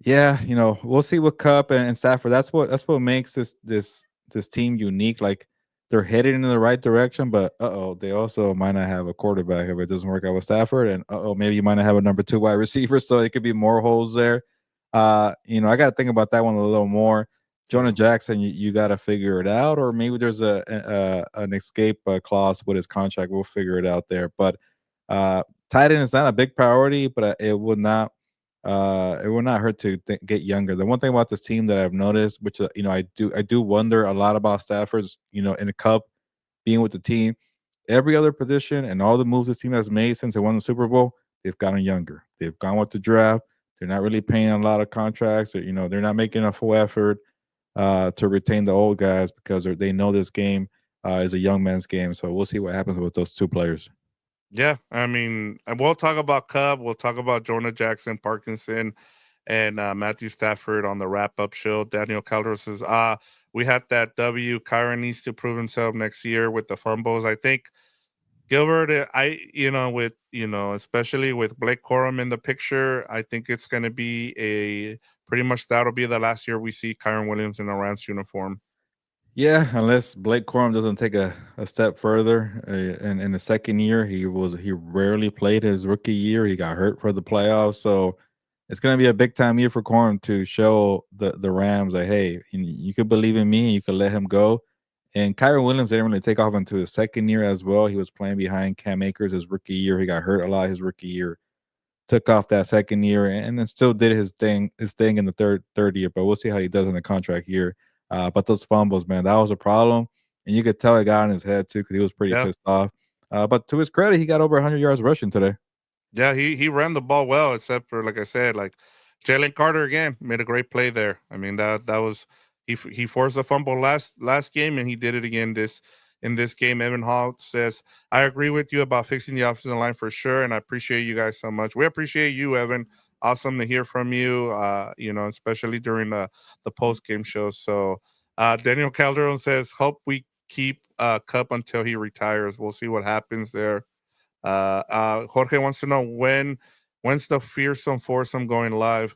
S2: Yeah, we'll see with Cup and Stafford. That's what makes this team unique. Like they're headed in the right direction, but they also might not have a quarterback if it doesn't work out with Stafford, and maybe you might not have a number two wide receiver, so it could be more holes there. I got to think about that one a little more. Jonah
S1: Yeah.
S2: Jackson, you got to figure it out, or maybe there's an escape clause with his contract. We'll figure it out there, but uh, tight end is not a big priority, but it will not hurt to get younger. The one thing about this team that I've noticed, which I do wonder a lot about Stafford's, in the Cup, being with the team, every other position and all the moves this team has made since they won the Super Bowl, they've gotten younger. They've gone with the draft. They're not really paying a lot of contracts. They're not making a full effort to retain the old guys because they know this game is a young man's game. So we'll see what happens with those two players.
S1: Yeah, I mean, we'll talk about Cub. We'll talk about Jonah Jackson, Parkinson, and Matthew Stafford on the wrap up show. Daniel Calderon says, we had that W. Kyron needs to prove himself next year with the fumbles. I think Gilbert, with, especially with Blake Corum in the picture, I think it's going to be pretty much that'll be the last year we see Kyron Williams in a Rams uniform.
S2: Yeah, unless Blake Corum doesn't take a step further, in the second year he rarely played his rookie year. He got hurt for the playoffs, so it's gonna be a big time year for Corum to show the Rams that hey, you could believe in me, and you could let him go. And Kyron Williams didn't really take off into his second year as well. He was playing behind Cam Akers his rookie year. He got hurt a lot his rookie year, took off that second year, and then still did his thing in the third year. But we'll see how he does in the contract year. But those fumbles, man, that was a problem, and you could tell it got in his head too because he was pretty
S1: Yeah.
S2: pissed off. But to his credit, he got over 100 yards rushing today.
S1: Yeah, he ran the ball well, except for like I said, like Jalen Carter again made a great play there. I mean that was he forced a fumble last game and he did it again in this game. Evan Hall says, "I agree with you about fixing the offensive line for sure, and I appreciate you guys so much. We appreciate you, Evan. Awesome to hear from you. Especially during the post game shows." So Daniel Calderon says, "Hope we keep Cup until he retires. We'll see what happens there." Jorge wants to know when's the fearsome foursome going live?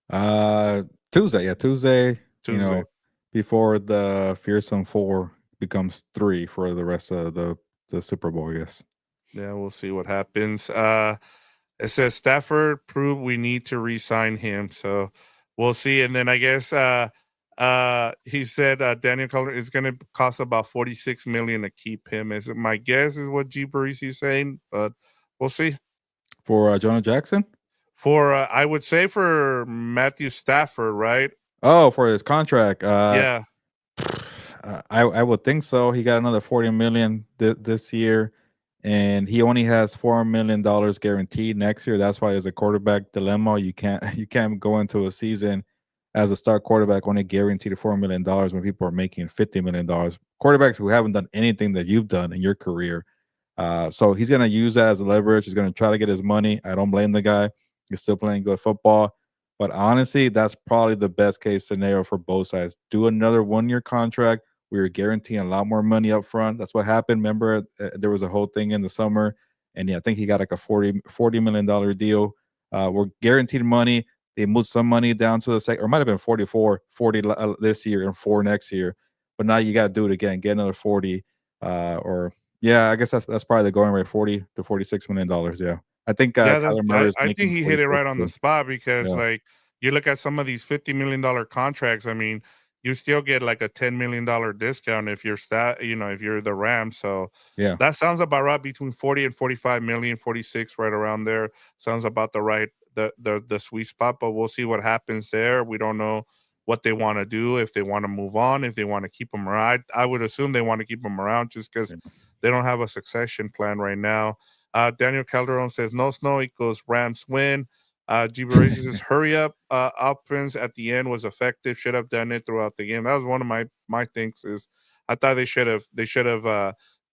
S2: Uh, Tuesday, yeah, Tuesday.
S1: Tuesday.
S2: Before the fearsome four becomes three for the rest of the Super Bowl, I guess.
S1: Yeah, we'll see what happens. It says Stafford proved we need to re-sign him, so we'll see. And then I guess he said Daniel Color is going to cost about 46 million to keep him. Is it my guess is what G Parisi is saying, but we'll see.
S2: For Jonah Jackson.
S1: For I would say for Matthew Stafford, right?
S2: Oh, for his contract.
S1: Yeah,
S2: I would think so. He got another 40 million this year, and he only has $4 million guaranteed next year. That's why it's a quarterback dilemma. You can't you can't go into a season as a star quarterback only guaranteed $4 million when people are making $50 million. Quarterbacks who haven't done anything that you've done in your career. So he's gonna use that as leverage. He's gonna try to get his money. I don't blame the guy. He's still playing good football. But honestly, that's probably the best case scenario for both sides. Do another 1 year contract. We were guaranteeing a lot more money up front. That's what happened. Remember, there was a whole thing in the summer, and yeah, I think he got like a $40 million deal. We're guaranteed money. They moved some money down to the second, or it might have been 44, 40 this year and 4 next year. But now you got to do it again. Get another 40, or yeah, I guess that's probably the going rate, 40 to $46 million. Yeah, I think
S1: yeah,
S2: Kyler Murray is
S1: I think
S2: making
S1: he hit it
S2: 46
S1: right on the
S2: too.
S1: spot because
S2: Yeah.
S1: like you look at some of these $50 million contracts. I mean, you still get like a $10 million discount if you're if you're the Rams. So
S2: Yeah.
S1: that sounds about right, between 40 and 45 million, 46, right around there. Sounds about the right the sweet spot, but we'll see what happens there. We don't know what they want to do, if they want to move on, if they want to keep them around. I would assume they want to keep them around just because
S2: Yeah.
S1: they don't have a succession plan right now. Daniel Calderon says no snow equals Rams win. Gibarese says hurry up. Offense at the end was effective. Should have done it throughout the game. That was one of my things. Is I thought they should have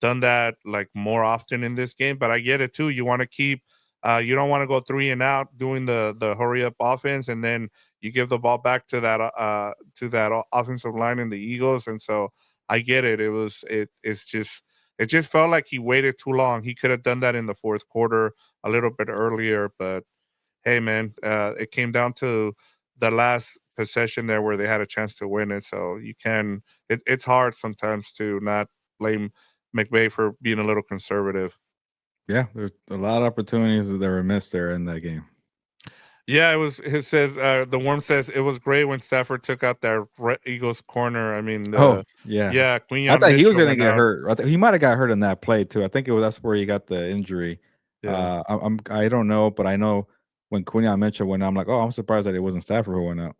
S1: done that like more often in this game. But I get it too. You want to keep. You don't want to go three and out doing the hurry up offense, and then you give the ball back to that offensive line in the Eagles. And so I get it. It just felt like he waited too long. He could have done that in the fourth quarter a little bit earlier, but hey, man, it came down to the last possession there where they had a chance to win it. So you can, it's hard sometimes to not blame McVay for being a little conservative.
S2: Yeah, there's a lot of opportunities that were missed there in that game.
S1: Yeah, it was. It says the worm says it was great when Stafford took out that Eagles corner. I mean,
S2: Oh, yeah.
S1: yeah,
S2: I
S1: Quinion
S2: thought he was
S1: Mitchell
S2: gonna
S1: went
S2: get
S1: out.
S2: hurt. He might have got hurt in that play too. I think that's where he got the injury.
S1: Yeah.
S2: I don't know, but I know when Quinion Mitchell went out, I'm like, oh, I'm surprised that it wasn't Stafford who went out.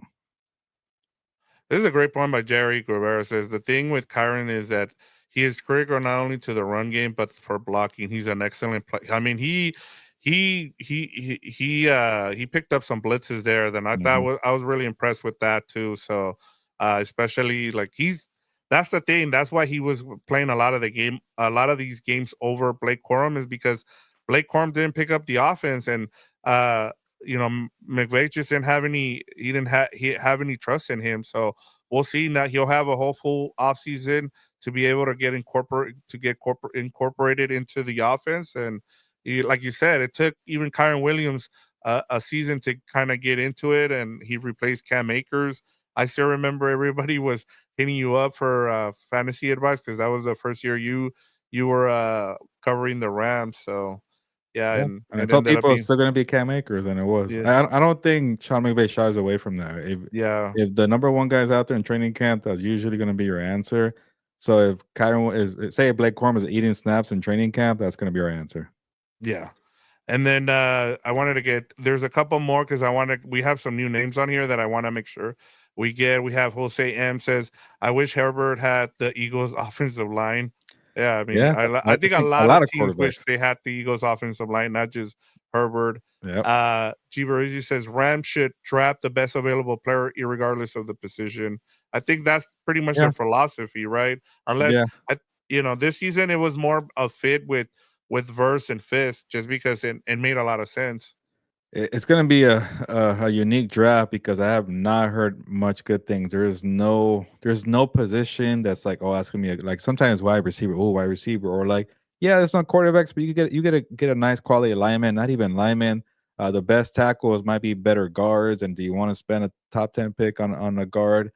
S1: This is a great point by Jerry Guevara. Says the thing with Kyron is that he is critical not only to the run game but for blocking. He's an excellent play. I mean, he picked up some blitzes there. Then
S2: Mhm.
S1: I was really impressed with that too. So especially like that's the thing. That's why he was playing a lot of these games over Blake Corum, is because Blake Corum didn't pick up the offense. And uh McVay just didn't have any. He have any trust in him. So we'll see. Now he'll have a whole full offseason to be able to get incorporated into the offense. And like you said, it took even Kyron Williams a season to kind of get into it, and he replaced Cam Akers. I still remember everybody was hitting you up for fantasy advice because that was the first year you were covering the Rams. So yeah,
S2: Yeah,
S1: and
S2: and I
S1: it
S2: told
S1: ended up
S2: people it's
S1: being
S2: still gonna be Cam Akers, and it was.
S1: yeah,
S2: I don't think Sean McVay shies away from that.
S1: yeah.
S2: If the number one guy's out there in training camp, that's usually gonna be your answer. So if Kyron is say Blake Corum is eating snaps in training camp, that's gonna be our answer.
S1: Yeah. And then I wanted to get there's a couple more because we have some new names on here that I want to make sure we get. We have Jose M says, I wish Herbert had the Eagles offensive line. Yeah, I mean,
S2: Yeah,
S1: I
S2: I
S1: think a
S2: think a
S1: lot
S2: lot
S1: of
S2: of
S1: teams wish
S2: quarterbacks.
S1: they had the Eagles offensive line, not just Herbert.
S2: Yep.
S1: G Barizzi says Rams should draft the best available player, regardless of the position. I think that's pretty much
S2: Yeah,
S1: their philosophy, right? Unless
S2: yeah.
S1: I, this season it was more a fit with Verse and Fist, just because it made a lot of sense.
S2: It's gonna be a unique draft because I have not heard much good things. There's no position that's like, oh, that's gonna be like sometimes wide receiver, oh, wide receiver, or like, yeah, there's no quarterbacks, but you get a nice quality lineman, not even lineman. The best tackles might be better guards, and do you want to spend a top 10 pick on a guard?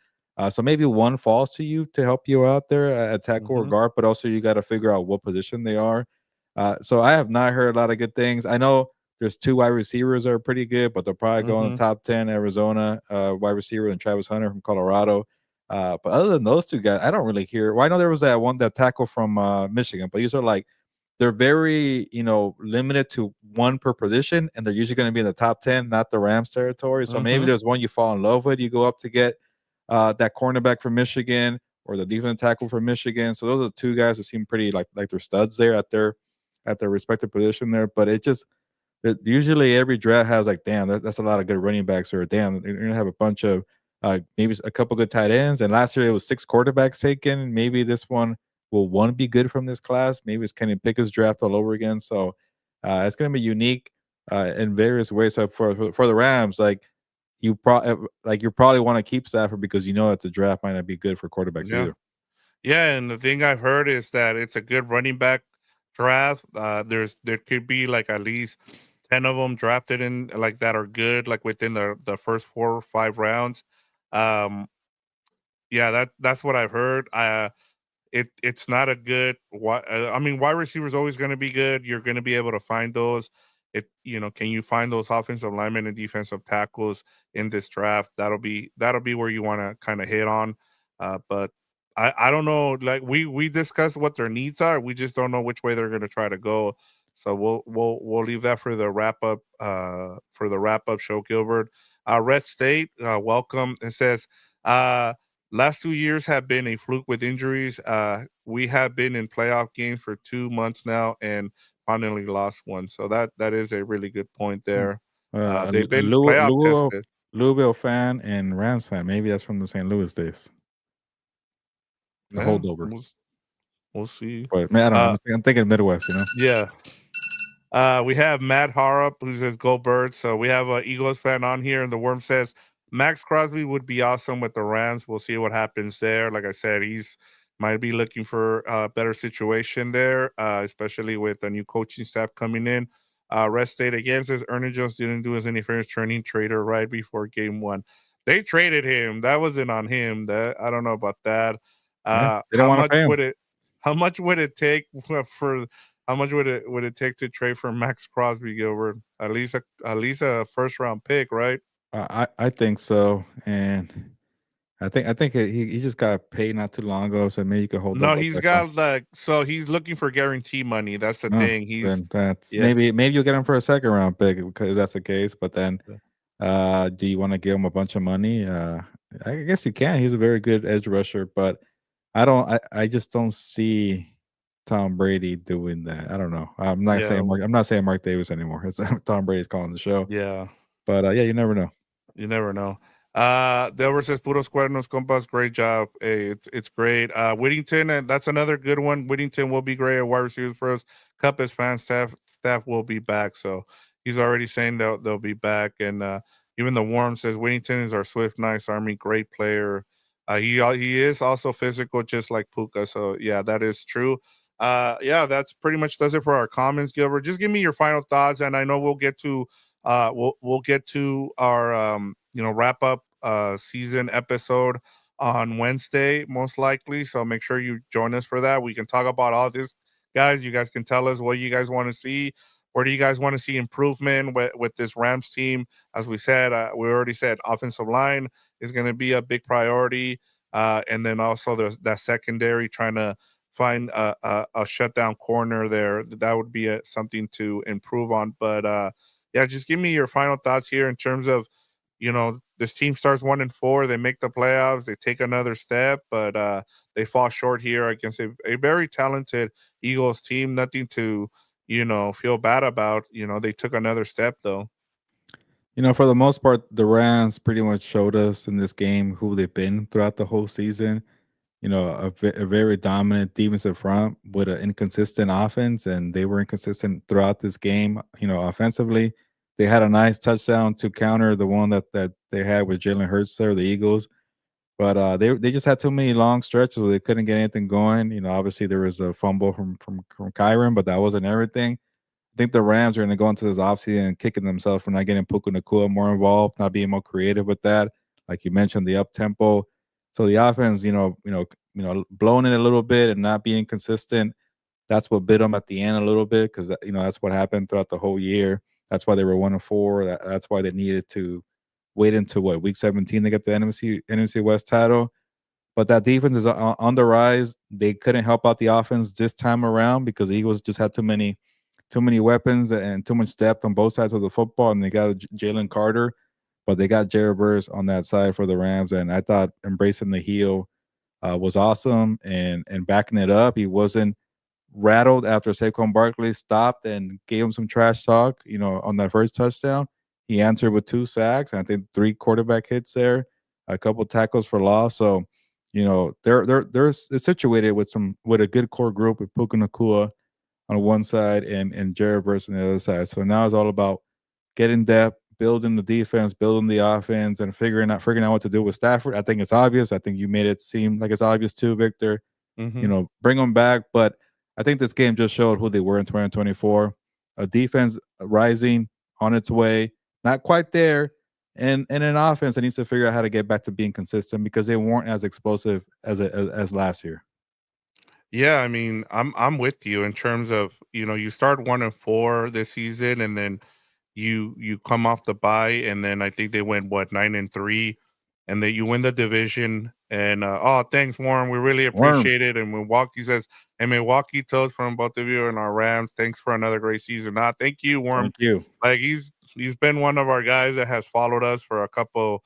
S2: So maybe one falls to you to help you out there at tackle or
S1: Mhm,
S2: guard, but also you got to figure out what position they are. So I have not heard a lot of good things. I know there's two wide receivers that are pretty good, but they'll probably go in the
S1: mhm,
S2: top 10. Arizona wide receiver and Travis Hunter from Colorado. But other than those two guys, I don't really hear. Well, I know there was that tackle from Michigan, but these are like they're very limited to one per position, and they're usually going to be in the top 10, not the Rams territory. So maybe
S1: mhm,
S2: there's one you fall in love with. You go up to get that cornerback from Michigan or the defensive tackle from Michigan. So those are two guys that seem pretty like they're studs there at their respective position there. But it just usually every draft has like, damn, that's a lot of good running backs, or damn, you're gonna have a bunch of maybe a couple good tight ends. And last year it was six quarterbacks taken. Maybe this one will one be good from this class. Maybe it's Kenny Pickett's draft all over again. So it's gonna be unique in various ways. So for the Rams, like you probably want to keep Stafford because you know that the draft might not be good for quarterbacks
S1: yeah.
S2: either.
S1: Yeah, and the thing I've heard is that it's a good running back draft. There could be like at least 10 of them drafted in like that are good, like within the first 4 or 5 rounds. Um, yeah, that's what I've heard. It's not a good I mean, wide receiver is always gonna be good. You're gonna be able to find those. Can you find those offensive linemen and defensive tackles in this draft? That'll be where you wanna kinda hit on. But I don't know. Like we discussed what their needs are. We just don't know which way they're going to try to go. So we'll leave that for the wrap up show, Gilbert. Red State, welcome. It says last 2 years have been a fluke with injuries. We have been in playoff games for 2 months now and finally lost one. So that is a really good point
S2: Hmm.
S1: there.
S2: A
S1: They've been playoff tested.
S2: Louisville fan and Rams fan. Maybe that's from the St. Louis days. The
S1: Yeah,
S2: holdover.
S1: we'll see.
S2: But man, I don't know.
S1: Uh,
S2: I'm thinking Midwest. You know.
S1: yeah. We have Matt Harrop who says go Birds. So we have a Eagles fan on here, and the worm says Max Crosby would be awesome with the Rams. We'll see what happens there. Like I said, he's might be looking for a better situation there, especially with the new coaching staff coming in. Rest State again says Ernie Jones didn't do us any favors turning trader right before game one. They traded him. That wasn't on him. That I don't know about that.
S2: Yeah,
S1: Uh,
S2: they didn't
S1: how
S2: want to
S1: much
S2: pay him.
S1: would it? How much would it take for how much would it take to trade for Max Crosby, Gilbert? At least a first round pick, right?
S2: I think so, and I think he just got paid not too long ago, so maybe you could hold up
S1: No,
S2: a
S1: he's
S2: second.
S1: got like so he's looking for guarantee money. That's the
S2: Oh,
S1: thing. He's
S2: then that's
S1: yeah.
S2: maybe you'll get him for a second round pick because that's the case. But then, do you want to give him a bunch of money? I guess you can. He's a very good edge rusher, but I just don't see Tom Brady doing that. I don't know.
S1: Yeah,
S2: I'm not saying Mark Davis anymore. It's Tom Brady's calling the show.
S1: yeah.
S2: But yeah, you never know.
S1: You never know. Delver says Puros Cuernos Compas, great job. Hey, it's great. Whittington, and that's another good one. Whittington will be great at wide receivers for us. Cup is fan staff will be back. So he's already saying they'll be back. And even the Worm says Whittington is our swift, nice army, great player. He is also physical, just like Puka. So yeah, that is true. Yeah, that's pretty much does it for our comments, Gilbert. Just give me your final thoughts, and I know we'll get to our wrap up season episode on Wednesday most likely. So make sure you join us for that. We can talk about all this, guys. You guys can tell us what you guys want to see. Where do you guys want to see improvement with this Rams team? As we said, we already said offensive line is going to be a big priority, and then also there's that secondary trying to find a shutdown corner there. That would be something to improve on. But yeah, just give me your final thoughts here in terms of, this team starts 1-4, they make the playoffs, they take another step, but they fall short here against a very talented Eagles team. Nothing to, feel bad about. They took another step though.
S2: For the most part, the Rams pretty much showed us in this game who they've been throughout the whole season. A very dominant defensive front with an inconsistent offense, and they were inconsistent throughout this game. Offensively, they had a nice touchdown to counter the one that they had with Jalen Hurts there, the Eagles. But they just had too many long stretches where they couldn't get anything going. Obviously there was a fumble from Kyron, but that wasn't everything. I think the Rams are going to go into this offseason and kicking themselves for not getting Puka Nacua more involved, not being more creative with that. Like you mentioned, the up tempo. So the offense, blowing it a little bit and not being consistent. That's what bit them at the end a little bit because that's what happened throughout the whole year. That's why they were 1-4. That's why they needed to wait until week 17 to get the NFC West title. But that defense is on the rise. They couldn't help out the offense this time around because the Eagles just had too many weapons and too much depth on both sides of the football, and they got Jalen Carter, but they got Jared Burris on that side for the Rams, and I thought embracing the heel was awesome and backing it up. He wasn't rattled after Saquon Barkley stopped and gave him some trash talk, on that first touchdown. He answered with 2 sacks and I think 3 quarterback hits there, a couple tackles for loss. So, they're situated with a good core group with Puka Nacua on one side and Jared Verse on the other side. So now it's all about getting depth, building the defense, building the offense, and figuring out what to do with Stafford. I think it's obvious. I think you made it seem like it's obvious too, Victor.
S1: Mm-hmm.
S2: Bring them back. But I think this game just showed who they were in 2024. A defense rising on its way, not quite there, and an offense that needs to figure out how to get back to being consistent because they weren't as explosive as last year.
S1: Yeah, I mean, I'm with you in terms of, you start 1-4 this season, and then you come off the bye, and then I think they went 9-3, and then you win the division. And oh, thanks, Warren. We really
S2: Worm.
S1: appreciate it. And Milwaukee says, and Milwaukee toast from both of you and our Rams. Thanks for another great season. Thank you, Worm.
S2: Thank you.
S1: Like he's been one of our guys that has followed us for a couple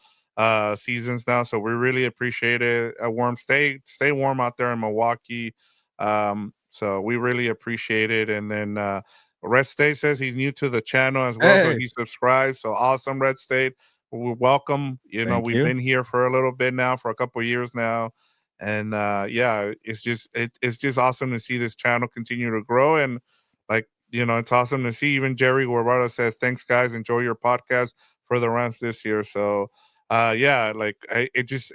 S1: seasons now. So we really appreciate it. Worm, stay warm out there in Milwaukee. So we really appreciate it. And then Red State says he's new to the channel as well, so
S2: Hey,
S1: he subscribed. So awesome, Red State. We welcome.
S2: thank
S1: We've
S2: you.
S1: been here for a little bit now, for a couple years now, and yeah, it's just awesome to see this channel continue to grow. And like it's awesome to see. Even Jerry Guevara says, "Thanks, guys. Enjoy your podcast for the Rams this year." So, yeah, like it just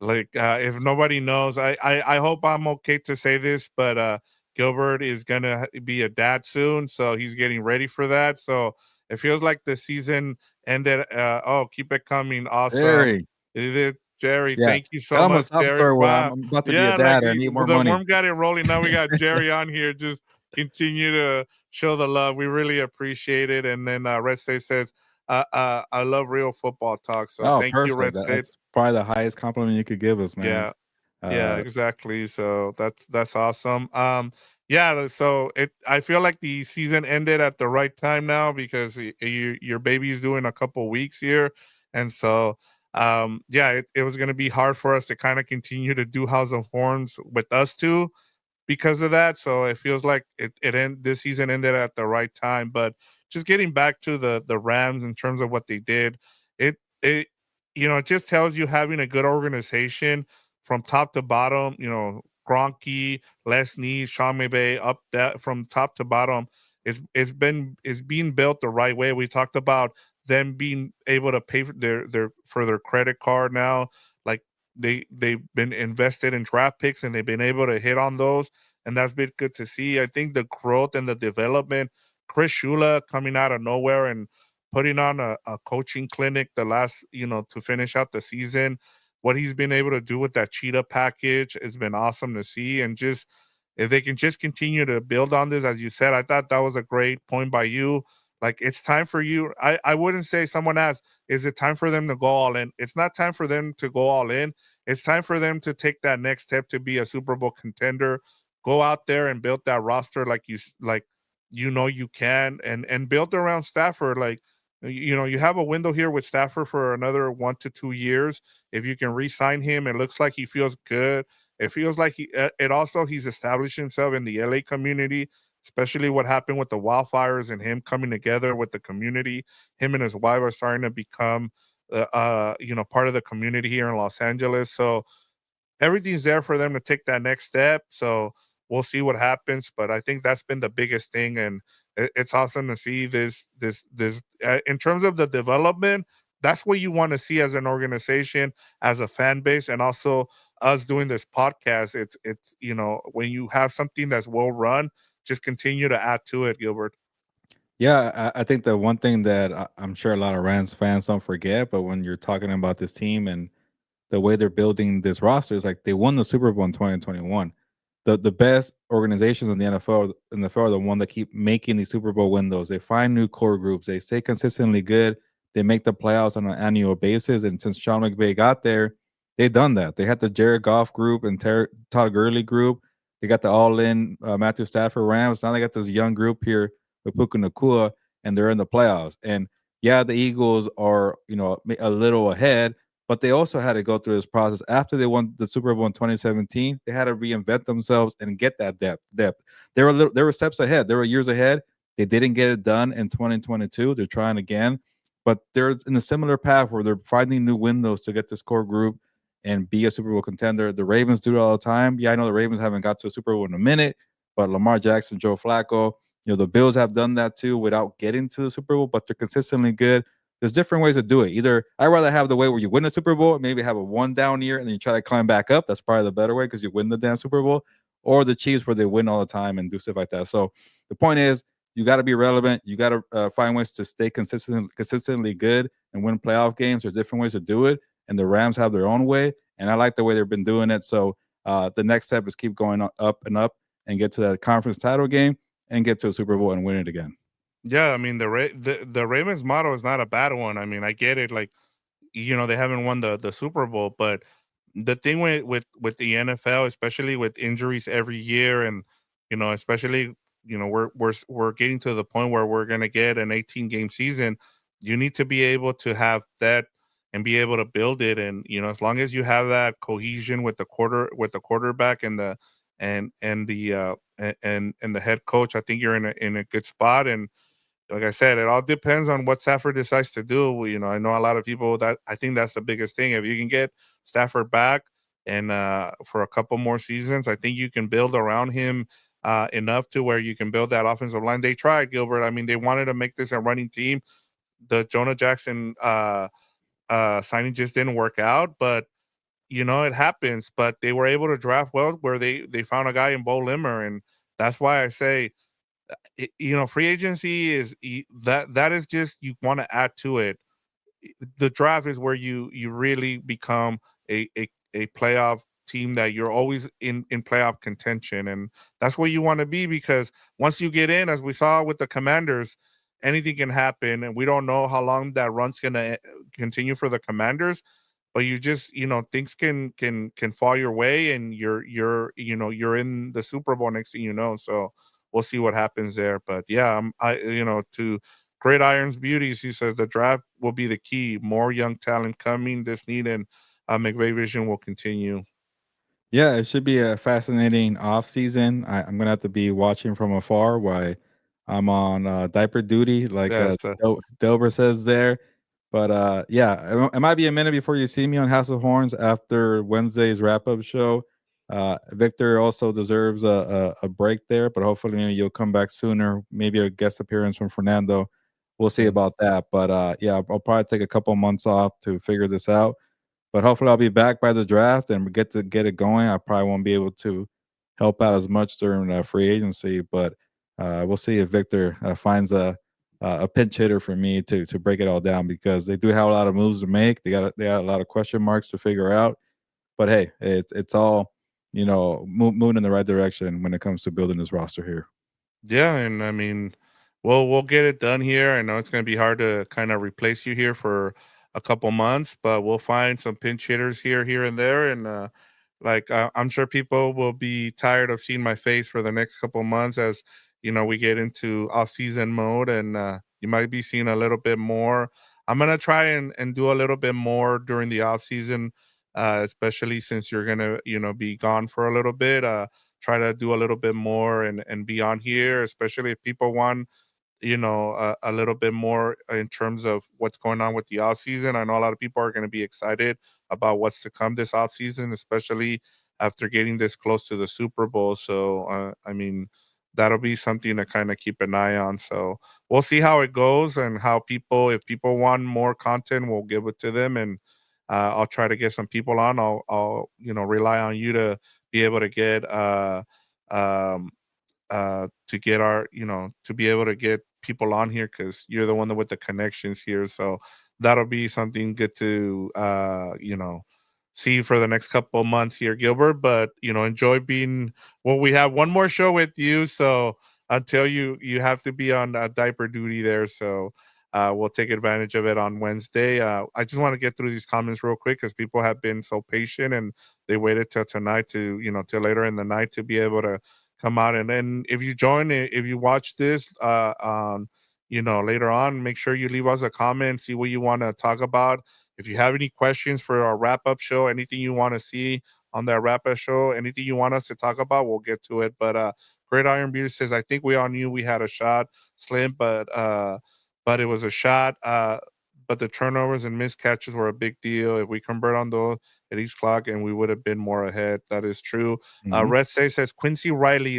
S1: like if nobody knows, I hope I'm okay to say this, but Gilbert is gonna be a dad soon, so he's getting ready for that. So it feels like the season ended. Oh, keep it coming! Awesome,
S2: Jerry.
S1: it is Jerry.
S2: Yeah.
S1: Thank you so
S2: Tell him a
S1: much,
S2: sob
S1: Jerry.
S2: story where I'm,
S1: Wow,
S2: I'm about to be a
S1: yeah, like
S2: dad. I need more
S1: the
S2: money.
S1: worm got it rolling. Now we got Jerry on here. Just continue to show the love. We really appreciate it. And then Red State says, "I love real football talk." So
S2: Oh,
S1: thank you,
S2: perfect.
S1: Red State.
S2: That's probably the highest compliment you could give us, man.
S1: Yeah. Yeah,
S2: Uh,
S1: exactly. So that's awesome. Yeah, so I feel like the season ended at the right time now because your baby's doing a couple weeks here. And so yeah, it was gonna be hard for us to kind of continue to do House of Horns with us two because of that. So it feels like this season ended at the right time. But just getting back to the Rams in terms of what they did, it it just tells you having a good organization from top to bottom. Gronky, Les Nees, Sean McVay, up that from top to bottom. It's being built the right way. We talked about them being able to pay for their credit card now. Like they've been invested in draft picks and they've been able to hit on those, and that's been good to see. I think the growth and the development, Chris Shula coming out of nowhere and putting on a coaching clinic the last to finish out the season, what he's been able to do with that cheetah package has been awesome to see. And just if they can just continue to build on this, as you said, I thought that was a great point by you. Like it's time for you. I wouldn't say someone asked, is it time for them to go all in? It's not time for them to go all in. It's time for them to take that next step to be a Super Bowl contender. Go out there and build that roster like you can, and build around Stafford. Like you have a window here with Stafford for another 1 to 2 years. If you can re-sign him, it looks like he feels good. It feels like he's established himself in the LA community, especially what happened with the wildfires and him coming together with the community. Him and his wife are starting to become part of the community here in Los Angeles. So everything's there for them to take that next step. So we'll see what happens, but I think that's been the biggest thing, and it's awesome to see this in terms of the development. That's what you want to see as an organization, as a fan base, and also us doing this podcast. It's when you have something that's well run, just continue to add to it, Gilbert.
S2: yeah, I think the one thing that I'm sure a lot of Rams fans don't forget, but when you're talking about this team and the way they're building this roster is like they won the Super Bowl in 2021. The best organizations in the NFL are the one that keep making these Super Bowl windows. They find new core groups. They stay consistently good. They make the playoffs on an annual basis. And since Sean McVay got there, they've done that. They had the Jared Goff group and Todd Gurley group. They got the all-in Matthew Stafford Rams. Now they got this young group here with Puka Nakua, and they're in the playoffs. And yeah, the Eagles are a little ahead, but they also had to go through this process after they won the Super Bowl in 2017. They had to reinvent themselves and get that depth. They were steps ahead. They were years ahead. They didn't get it done in 2022. They're trying again, but they're in a similar path where they're finding new windows to get this core group and be a Super Bowl contender. The Ravens do it all the time. Yeah, I know the Ravens haven't got to a Super Bowl in a minute, but Lamar Jackson, Joe Flacco, the Bills have done that too without getting to the Super Bowl, but they're consistently good. There's different ways to do it. Either I'd rather have the way where you win the Super Bowl, maybe have a one down year, and then you try to climb back up. That's probably the better way because you win the damn Super Bowl. Or the Chiefs where they win all the time and do stuff like that. So the point is, you got to be relevant. You got to find ways to stay consistently good and win playoff games. There's different ways to do it, and the Rams have their own way. And I like the way they've been doing it. So the next step is keep going up and up and get to that conference title game and get to a Super Bowl and win it again.
S1: Yeah, I mean the Ravens motto is not a bad one. I mean, I get it. Like they haven't won the Super Bowl, but the thing with the NFL, especially with injuries every year, and especially we're getting to the point where we're gonna get an 18 game season. You need to be able to have that and be able to build it, and as long as you have that cohesion with the quarterback and the head coach, I think you're in a good spot. And like I said, it all depends on what Stafford decides to do. I know a lot of people that I think that's the biggest thing. If you can get Stafford back and for a couple more seasons, I think you can build around him enough to where you can build that offensive line. They tried, Gilbert. I mean, they wanted to make this a running team. The Jonah Jackson signing just didn't work out, but it happens. But they were able to draft well, where they found a guy in Bo Limmer, and that's why I say free agency that is just you want to add to it. The draft is where you really become a playoff team, that you're always in playoff contention, and that's where you want to be, because once you get in, as we saw with the Commanders, anything can happen, and we don't know how long that run's going to continue for the Commanders. But you just things can fall your way, and you're in the Super Bowl next thing you know. So we'll see what happens there. But yeah, to Great Irons Beauties, he says the draft will be the key. More young talent coming. This need, and McVay vision will continue.
S2: Yeah, it should be a fascinating off season. I'm gonna have to be watching from afar while I'm on diaper duty, like
S1: Yes,
S2: Delbert says there. But yeah, it might be a minute before you see me on House of Horns after Wednesday's wrap up show. Victor also deserves a break there, but hopefully you'll come back sooner. Maybe a guest appearance from Fernando. We'll see
S1: okay.
S2: about that. But yeah, I'll probably take a couple months off to figure this out, but hopefully I'll be back by the draft and we get it going. I probably won't be able to help out as much during free agency, but we'll see if Victor finds a pinch hitter for me to break it all down, because they do have a lot of moves to make. They got a lot of question marks to figure out. But hey, it's all moving in the right direction when it comes to building this roster here.
S1: Yeah, and I mean, we'll get it done here. I know it's going to be hard to kind of replace you here for a couple months, but we'll find some pinch hitters here, and there, and I'm sure people will be tired of seeing my face for the next couple months, as we get into off-season mode, and you might be seeing a little bit more. I'm gonna try and do a little bit more during the off-season, especially since you're gonna be gone for a little bit. Try to do a little bit more and be on here, especially if people want a little bit more in terms of what's going on with the off season. I know a lot of people are going to be excited about what's to come this off season, especially after getting this close to the Super Bowl. So I mean, that'll be something to kind of keep an eye on. So we'll see how it goes, and how people, if people want more content, we'll give it to them, and I'll try to get some people on. I'll rely on you to be able to get um to get our to be able to get people on here, because you're the one with the connections here. So that'll be something good to see for the next couple of months here, Gilbert. But enjoy being, well, we have one more show with you, so until you have to be on diaper duty there. So we'll take advantage of it on Wednesday. I just want to get through these comments real quick, because people have been so patient, and they waited till tonight to till later in the night to be able to come out. And then if you join it, if you watch this on later on, make sure you leave us a comment, see what you want to talk about. If you have any questions for our wrap up show, anything you want to see on that wrap up show, anything you want us to talk about, we'll get to it. But Great Iron Beauty says, I think we all knew we had a shot, Slim, but it was a shot. But the turnovers and missed catches were a big deal. If we convert on those at each clock, and we would have been more ahead. That is true.
S2: Mhm.
S1: Red State says Quincy Riley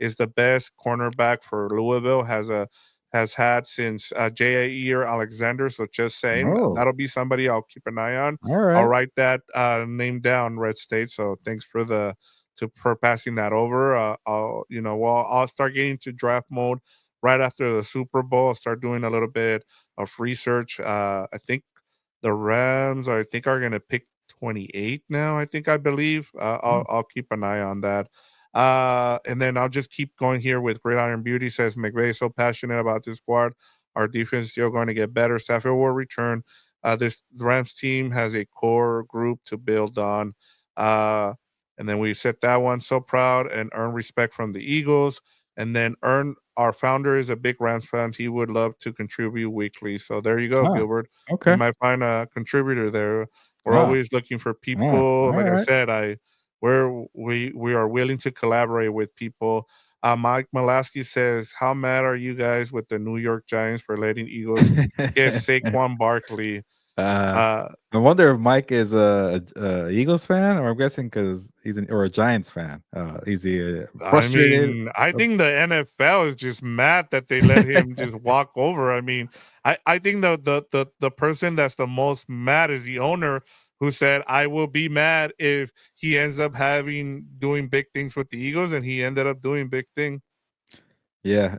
S1: is the best cornerback for Louisville. Has had since Jair Alexander. So just saying,
S2: Oh,
S1: that'll be somebody I'll keep an eye on.
S2: all
S1: I'll
S2: right.
S1: write that name down, Red State. So thanks for passing that over. I'll start getting to draft mode right after the Super Bowl. I'll start doing a little bit of research. I think the Rams, I think, are going to pick 28 now. I believe.
S2: Mm.
S1: I'll keep an eye on that. And then I'll just keep going here with Great Iron Beauty says McVay is so passionate about this squad. Our defense is still going to get better. Stafford will return. This Rams team has a core group to build on. Uh, and then we set that one so proud and earn respect from the Eagles. And then earn our founder is a big Rams fan. He would love to contribute weekly. So there you go,
S2: Ah,
S1: Gilbert. You
S2: okay.
S1: might find a contributor there. We're
S2: Ah,
S1: always looking for
S2: ah,
S1: people.
S2: all
S1: Like I
S2: right.
S1: said, we are willing to collaborate with people. Mike Malasky says, "How mad are you guys with the New York Giants for letting Eagles get Saquon Barkley?"
S2: Uh,
S1: Uh,
S2: I wonder if Mike is a Eagles fan, or I'm guessing because or a Giants fan. Is he
S1: I
S2: frustrated?
S1: mean, I think the NFL is just mad that they let him just walk over. I mean, I think the person that's the most mad is the owner who said, "I will be mad if he ends up having doing big things with the Eagles," and he ended up doing big things.
S2: Yeah,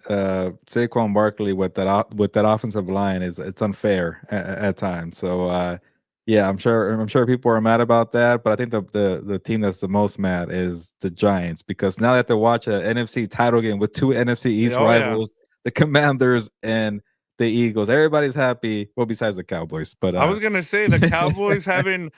S2: Saquon Barkley with with that offensive line is it's unfair at times. So yeah, I'm sure people are mad about that, but I think the team that's the most mad is the Giants because now they have to watch a NFC title game with two NFC East
S1: Oh yeah.
S2: rivals, the Commanders and the Eagles. Everybody's happy, well, besides the Cowboys, but
S1: I was gonna say the Cowboys having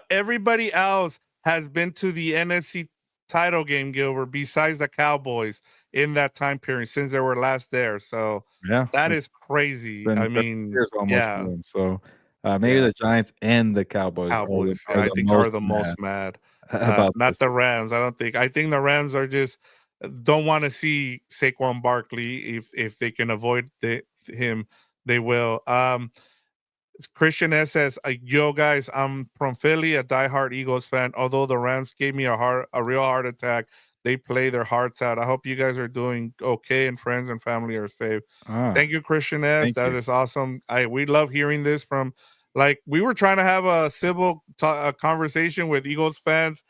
S1: everybody else has been to the NFC title game, Gilbert, besides the Cowboys in that time period since they were last there. So
S2: yeah,
S1: that
S2: it's
S1: is crazy.
S2: been
S1: I
S2: 30
S1: mean,
S2: years almost for
S1: yeah,
S2: them. So maybe
S1: yeah.
S2: the Giants and the Cowboys
S1: Cowboys,
S2: are
S1: I
S2: the
S1: think, are
S2: most
S1: the
S2: mad
S1: most mad.
S2: about
S1: Not
S2: this.
S1: the Rams. I don't think. I think the Rams are just don't want to see Saquon Barkley. If they can avoid him, they will. Christian S says, "Yo guys, I'm from Philly, a diehard Eagles fan. Although the Rams gave me a real heart attack, they play their hearts out. I hope you guys are doing okay and friends and family are safe."
S2: Ah,
S1: Thank you, Christian S.
S2: thank
S1: That
S2: you.
S1: is awesome. I we love hearing this from. Like we were trying to have a civil conversation with Eagles fans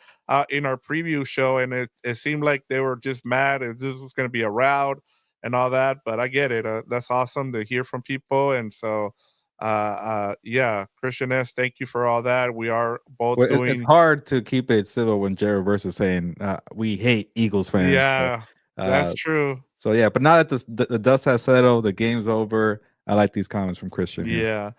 S1: in our preview show, and it seemed like they were just mad. And this was going to be a route and all that. But I get it. That's awesome to hear from people, and so yeah, Christian S, thank you for all that. We are both
S2: Well, it's
S1: doing,
S2: hard to keep it civil when Jared Verse is saying, "We hate Eagles fans." So,
S1: yeah, that's
S2: uh,
S1: true.
S2: so yeah, but now that the dust has settled, the game's over. I like these comments from Christian here.
S1: Yeah.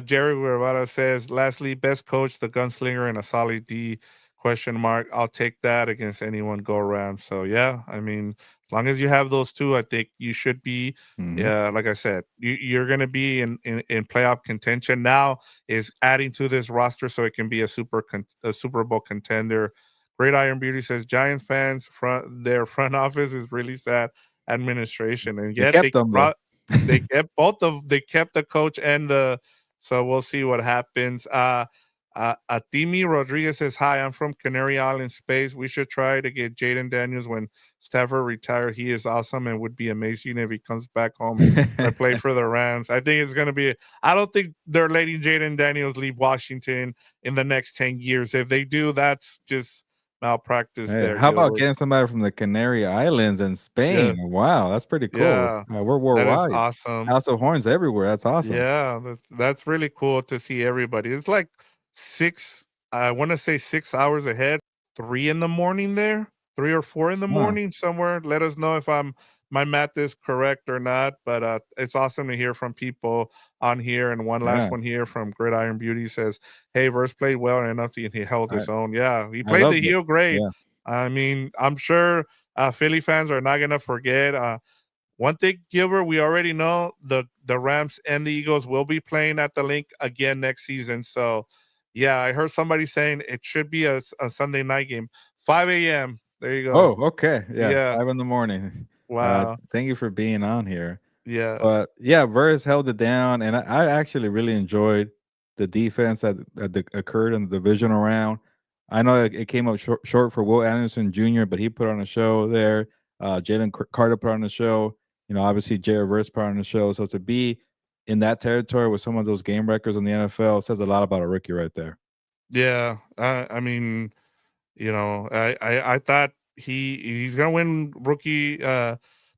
S1: Jerry Guevara says, lastly, best coach, the gunslinger, and a solid D question mark. I'll take that against anyone go around. So yeah, I mean, as long as you have those two, I think you should be.
S2: Mhm.
S1: Yeah, like I said, you're going to be in playoff contention. Now is adding to this roster so it can be a Super Bowl contender. Great Iron Beauty says Giants fans front their front office is really sad administration, and
S2: They
S1: yet
S2: kept them though.
S1: they kept the coach and the so we'll see what happens. Atimi Rodriguez says, "Hi, I'm from Canary Island Space. We should try to get Jaden Daniels when Stafford retired. He is awesome and would be amazing if he comes back home and play for the Rams. I think it's going to be. I don't think they're letting Jaden Daniels leave Washington in the next 10 years. If they do, that's just malpractice
S2: Hey,
S1: there,
S2: how about
S1: Gilbert.
S2: getting somebody from the Canary Islands in
S1: Yeah,
S2: Spain? Wow, that's pretty cool.
S1: yeah,
S2: We're
S1: that is
S2: worldwide.
S1: awesome.
S2: House of Horns everywhere. That's awesome.
S1: Yeah, that's really cool to see everybody. It's like 6 I wanna say 6 hours ahead, 3 in the morning there, 3 or 4 in the
S2: Wow.
S1: morning somewhere. Let us know if my math is correct or not, but, it's awesome to hear from people on here, and one last
S2: Yeah.
S1: one here from Gridiron Beauty says, "Hey, Verse played well enough and he held
S2: I
S1: his own." Yeah, he
S2: I
S1: played the
S2: loved it.
S1: heel great.
S2: Yeah.
S1: I mean, I'm sure, Philly fans are not gonna forget, one thing, Gilbert, we already know the Rams and the Eagles will be playing at the link again next season. So, yeah, I heard somebody saying it should be a Sunday night game, 5 a.m. There you go.
S2: Oh, okay. Yeah,
S1: Yeah.
S2: 5 in the morning.
S1: Wow.
S2: Thank you for being on here.
S1: Yeah.
S2: But yeah, Verse held it down, and I actually really enjoyed the defense that occurred in the divisional round. I know it came up short for Will Anderson Jr., but he put on a show there. Jalen Carter put on a show. You know, obviously Jared Verse put on a show. So to be in that territory with some of those game records in the NFL says a lot about a rookie right there.
S1: Yeah. I mean, I thought he's gonna win rookie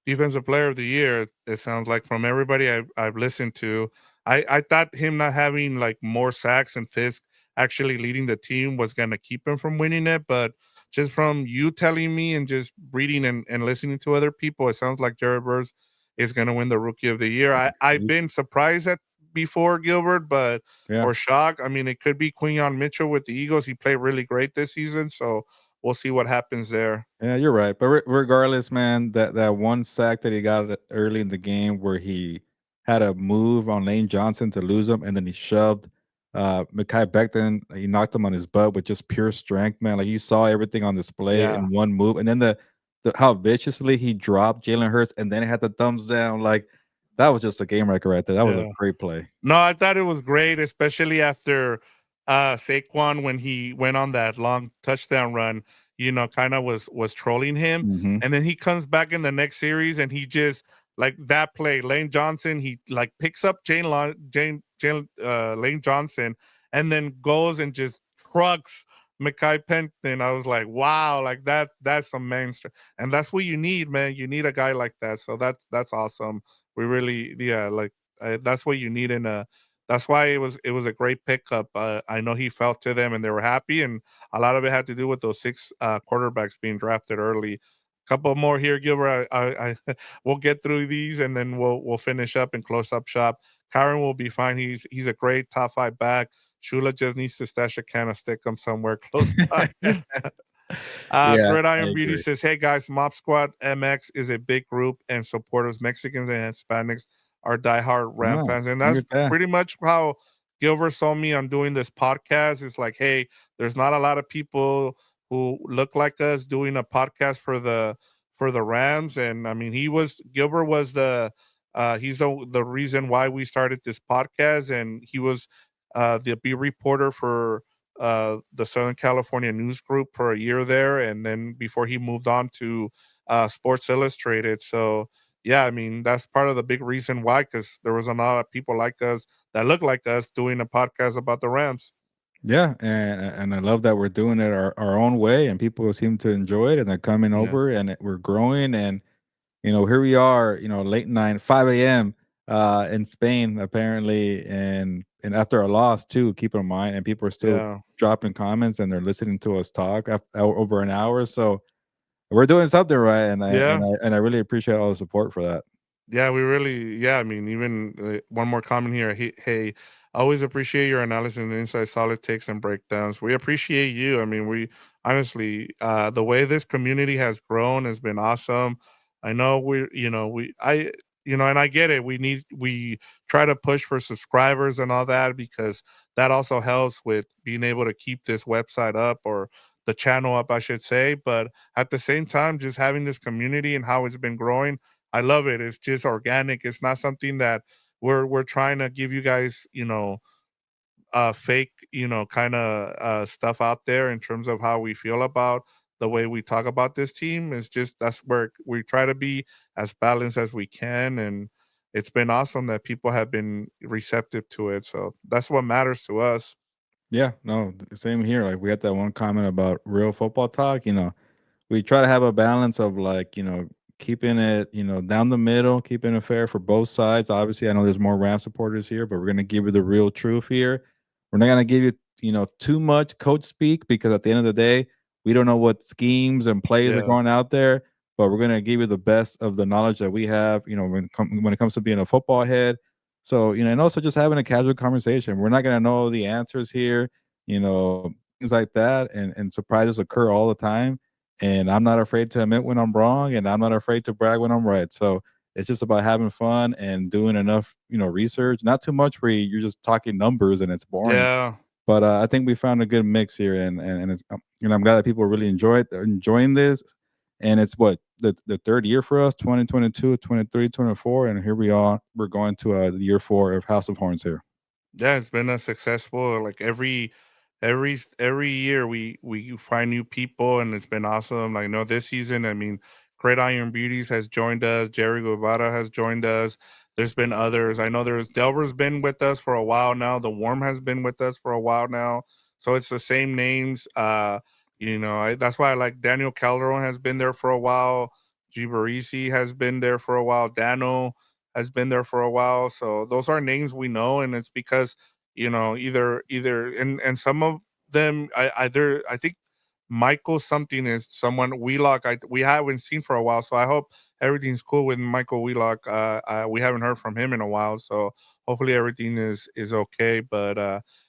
S1: defensive player of the year. It sounds like from everybody I've listened to. I thought him not having like more sacks and Fisk actually leading the team was gonna keep him from winning it, but just from you telling me and just reading and listening to other people, it sounds like Jared Verse is gonna win the rookie of the year. I've
S2: He-
S1: been surprised at before Gilbert, but
S2: Yeah.
S1: or Shock. I mean, it could be Quinyon Mitchell with the Eagles. He played really great this season, so we'll see what happens there.
S2: Yeah, you're right. But regardless, man, that one sack that he got early in the game where he had a move on Lane Johnson to lose him, and then he shoved Mekhi Becton. He knocked him on his butt with just pure strength, man. Like you saw everything on display
S1: Yeah,
S2: in one move, and then the how viciously he dropped Jalen Hurts, and then he had the thumbs down. Like that was just a game wrecker right there. That was a
S1: yeah.
S2: great play.
S1: No, I thought it was great, especially after Saquon when he went on that long touchdown run, kind of was trolling him.
S2: Hmm.
S1: And then he comes back in the next series and he just like that play, Lane Johnson, he like picks up Lane Johnson and then goes and just trucks Mackay Penton. I was like, wow, like that's some mainstream. And that's what you need, man. You need a guy like that. So that's awesome. We really, yeah, like that's what you need in a. That's why it was a great pickup. I know he felt to them and they were happy, and a lot of it had to do with those six quarterbacks being drafted early. Couple more here, Gilbert. We'll get through these and then we'll finish up and close up shop. Kyron will be fine. He's a great top five back. Shula just needs to stash a can of stickum somewhere close by.
S2: Yeah, I
S1: Gridiron Beauty
S2: agree.
S1: says, "Hey guys, Mob Squad MX is a big group and supporters. Mexicans and Hispanics are diehard Ram
S2: No,
S1: fans, and
S2: look
S1: that's
S2: at that.
S1: pretty much how Gilbert saw me on doing this podcast. It's like, hey, there's not a lot of people who look like us doing a podcast for the Rams, and I mean, Gilbert was he's the reason why we started this podcast, and he was the beat reporter for." The Southern California News Group for a year there, and then before he moved on to Sports Illustrated. So yeah, I mean that's part of the big reason why, because there was a lot of people like us that look like us doing a podcast about the Rams.
S2: Yeah, and I love that we're doing it our own way, and people seem to enjoy it, and they're coming
S1: Yeah,
S2: over, and we're growing, and here we are, late night, 5 a.m. In Spain, apparently, and after a loss too. Keep in mind, and people are still
S1: yeah,
S2: dropping comments, and they're listening to us talk over an hour. So we're doing something right, and I and
S1: yeah.
S2: I and I really appreciate all the support for that.
S1: Yeah, we really, yeah. I mean, even one more comment here. Hey, I always appreciate your analysis and insight, solid takes and breakdowns. We appreciate you. I mean, we honestly, the way this community has grown has been awesome. I know and I get it. We try to push for subscribers and all that because that also helps with being able to keep this website up or the channel up, I should say. But at the same time, just having this community and how it's been growing, I love it. It's just organic. It's not something that we're trying to give you guys, fake, kind of stuff out there in terms of how we feel about the way we talk about this team. It's just that's where we try to be as balanced as we can, and it's been awesome that people have been receptive to it. So that's what matters to us.
S2: Yeah, no, same here. Like we had that one comment about real football talk. We try to have a balance of like, keeping it, down the middle, keeping it fair for both sides. Obviously, I know there's more Ram supporters here, but we're gonna give you the real truth here. We're not gonna give you, too much coach speak because at the end of the day, we don't know what schemes and plays are
S1: Yeah,
S2: going out there. But we're gonna give you the best of the knowledge that we have, when it comes to being a football head. So, and also just having a casual conversation. We're not gonna know the answers here, things like that, and surprises occur all the time, and I'm not afraid to admit when I'm wrong, and I'm not afraid to brag when I'm right. So it's just about having fun and doing enough, research. Not too much where you're just talking numbers and it's boring.
S1: yeah.
S2: But I think we found a good mix here, and it's I'm glad that people really enjoying this. And it's what the third year for us, 2022, 23, 24, and here we are. We're going to the year four of House of Horns here.
S1: Yeah, it's been a successful like every year we find new people and it's been awesome. I know this season, I mean, Great Iron Beauties has joined us, Jerry Guevara has joined us. There's been others. I know there's Delver's been with us for a while now. The Worm has been with us for a while now. So it's the same names. That's why I like Daniel Calderon has been there for a while. G Barisi has been there for a while. Dano has been there for a while. So those are names we know, and it's because either and some of them I think Michael something is someone Wheelock we haven't seen for a while. So I hope everything's cool with Michael Wheelock. We haven't heard from him in a while, so hopefully everything is okay. But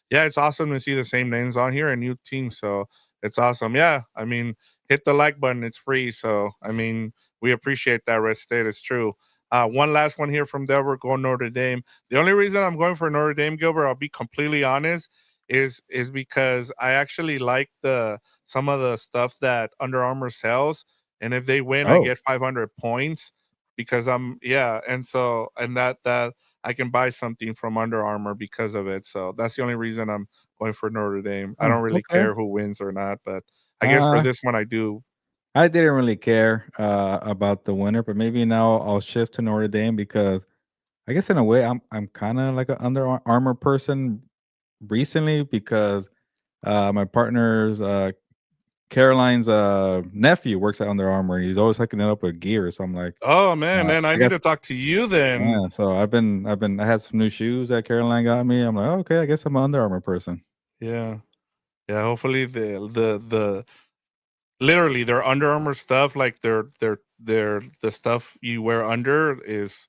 S1: yeah, it's awesome to see the same names on here and new teams. So it's awesome. Yeah, I mean, hit the like button. It's free. So I mean, we appreciate that, Red State. It's true. One last one here from Delaware, going Notre Dame. The only reason I'm going for Notre Dame, Gilbert, I'll be completely honest, is because I actually like the some of the stuff that Under Armour sells, and if they win, I
S2: Oh,
S1: get 500 points because I'm yeah, and so and that I can buy something from Under Armour because of it. So that's the only reason I'm going for Notre Dame. I
S2: oh,
S1: don't really
S2: okay.
S1: care who wins or not, but I guess for
S2: Uh,
S1: this one I do.
S2: I didn't really care about the winner, but maybe now I'll shift to Notre Dame because I guess in a way I'm kind of like an Under Armour person recently because my partner's Caroline's nephew works at Under Armour and he's always hooking it up with gear. So I'm like,
S1: Oh man, then I
S2: I
S1: need
S2: guess
S1: to talk to you then.
S2: yeah. So I had some new shoes that Caroline got me. I'm like, okay, I guess I'm an Under Armour person.
S1: Yeah. Yeah, hopefully the literally their Under Armour stuff, like their the stuff you wear under is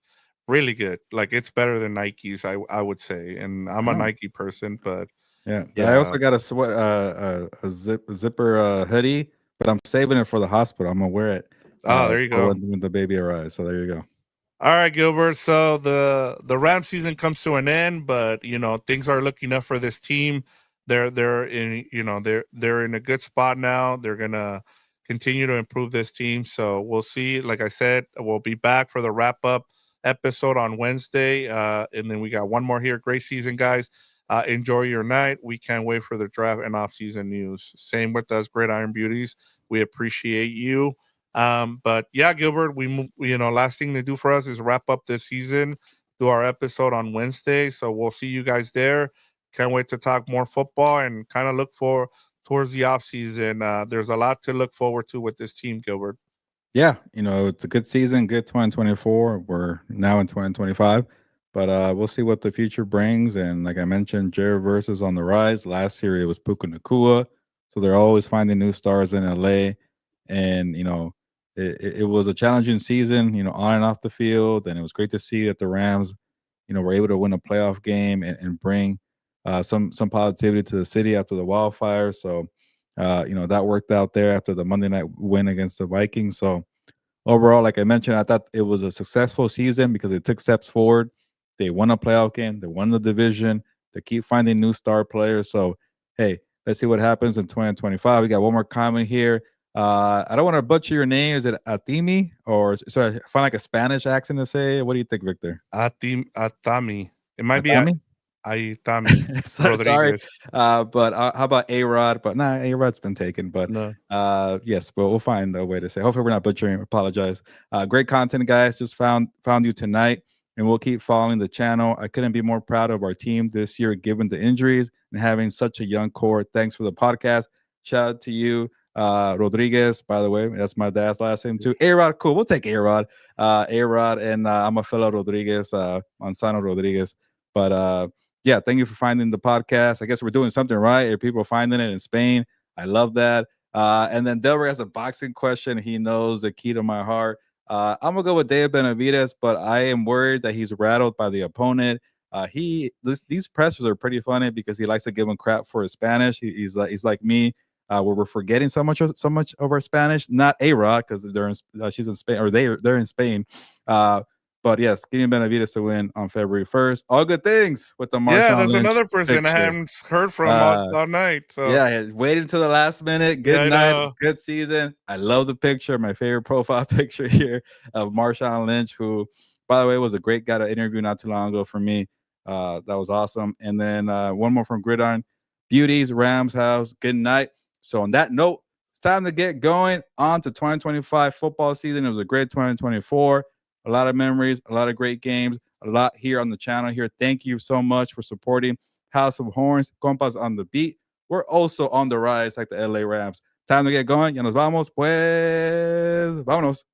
S1: really good. Like it's better than Nikes, I would say. And I'm a
S2: Oh,
S1: Nike person, but
S2: yeah. I
S1: yeah.
S2: also got a sweat a zipper hoodie, but I'm saving it for the hospital. I'm gonna wear it
S1: Oh, there you
S2: for
S1: go.
S2: when the baby arrives. So there you go.
S1: All right, Gilbert. So the Ram season comes to an end, but you know things are looking up for this team. They're in they're in a good spot now. They're gonna continue to improve this team. So we'll see. Like I said, we'll be back for the wrap up episode on Wednesday, and then we got one more here. Great season, guys. Enjoy your night. We can't wait for the draft and off season news. Same with us, Gridiron Beauties. We appreciate you. But yeah, Gilbert, last thing to do for us is wrap up this season, do our episode on Wednesday. So we'll see you guys there. Can't wait to talk more football and kind of look for towards the off season. There's a lot to look forward to with this team, Gilbert.
S2: Yeah, it's a good season, good 2024. We're now in 2025, but we'll see what the future brings. And like I mentioned, Jared versus on the rise. Last year it was Puka Nakua, so they're always finding new stars in LA. And it was a challenging season, on and off the field, and it was great to see that the Rams, were able to win a playoff game and bring some positivity to the city after the wildfires. So that worked out there after the Monday night win against the Vikings. So overall, like I mentioned, I thought it was a successful season because it took steps forward. They won a playoff game, they won the division, they keep finding new star players. So hey, let's see what happens in 2025. We got one more comment here. I don't want to butcher your name. Is it Atimi or sort of find like a Spanish accent to say? What do you think, Victor?
S1: Atami. It might be
S2: Atami?
S1: Aitami
S2: Sorry,
S1: Rodriguez.
S2: but how about A-Rod? But nah, A-Rod's been taken. But
S1: No.
S2: yes, but we'll find a way to say. Hopefully, we're not butchering. Apologize. Great content, guys. Just found you tonight, and we'll keep following the channel. I couldn't be more proud of our team this year, given the injuries and having such a young core. Thanks for the podcast. Shout out to you, Rodriguez. By the way, that's my dad's last name too. A-Rod, cool. We'll take A-Rod. A-Rod, and I'm a fellow Rodriguez, Manzano Rodriguez. But yeah, thank you for finding the podcast. I guess we're doing something right. If people are finding it in Spain, I love that. And then Delbert has a boxing question. He knows the key to my heart. I'm gonna go with Dave Benavides, but I am worried that he's rattled by the opponent. These pressers are pretty funny because he likes to give him crap for his Spanish. He's like me, where we're forgetting so much of our Spanish. Not A-Rod because she's in Spain or they're in Spain. But yes, Gideon Benavides to win on February 1st. All good things with the
S1: Yeah,
S2: Marshawn
S1: there's
S2: Lynch
S1: another person I
S2: picture.
S1: haven't heard from
S2: Uh,
S1: all night. So
S2: yeah, waited until the last minute.
S1: yeah,
S2: Good
S1: I
S2: night,
S1: know.
S2: good season. I love the picture. My favorite profile picture here of Marshawn Lynch, who, by the way, was a great guy to interview not too long ago for me. That was awesome. And then one more from Gridiron Beauties, Rams House. Good night. So on that note, it's time to get going on to 2025 football season. It was a great 2024. A lot of memories, a lot of great games, a lot here on the channel here. Thank you so much for supporting House of Horns, Compas on the Beat. We're also on the rise like the LA Rams. Time to get going. Ya nos vamos, pues. Vámonos.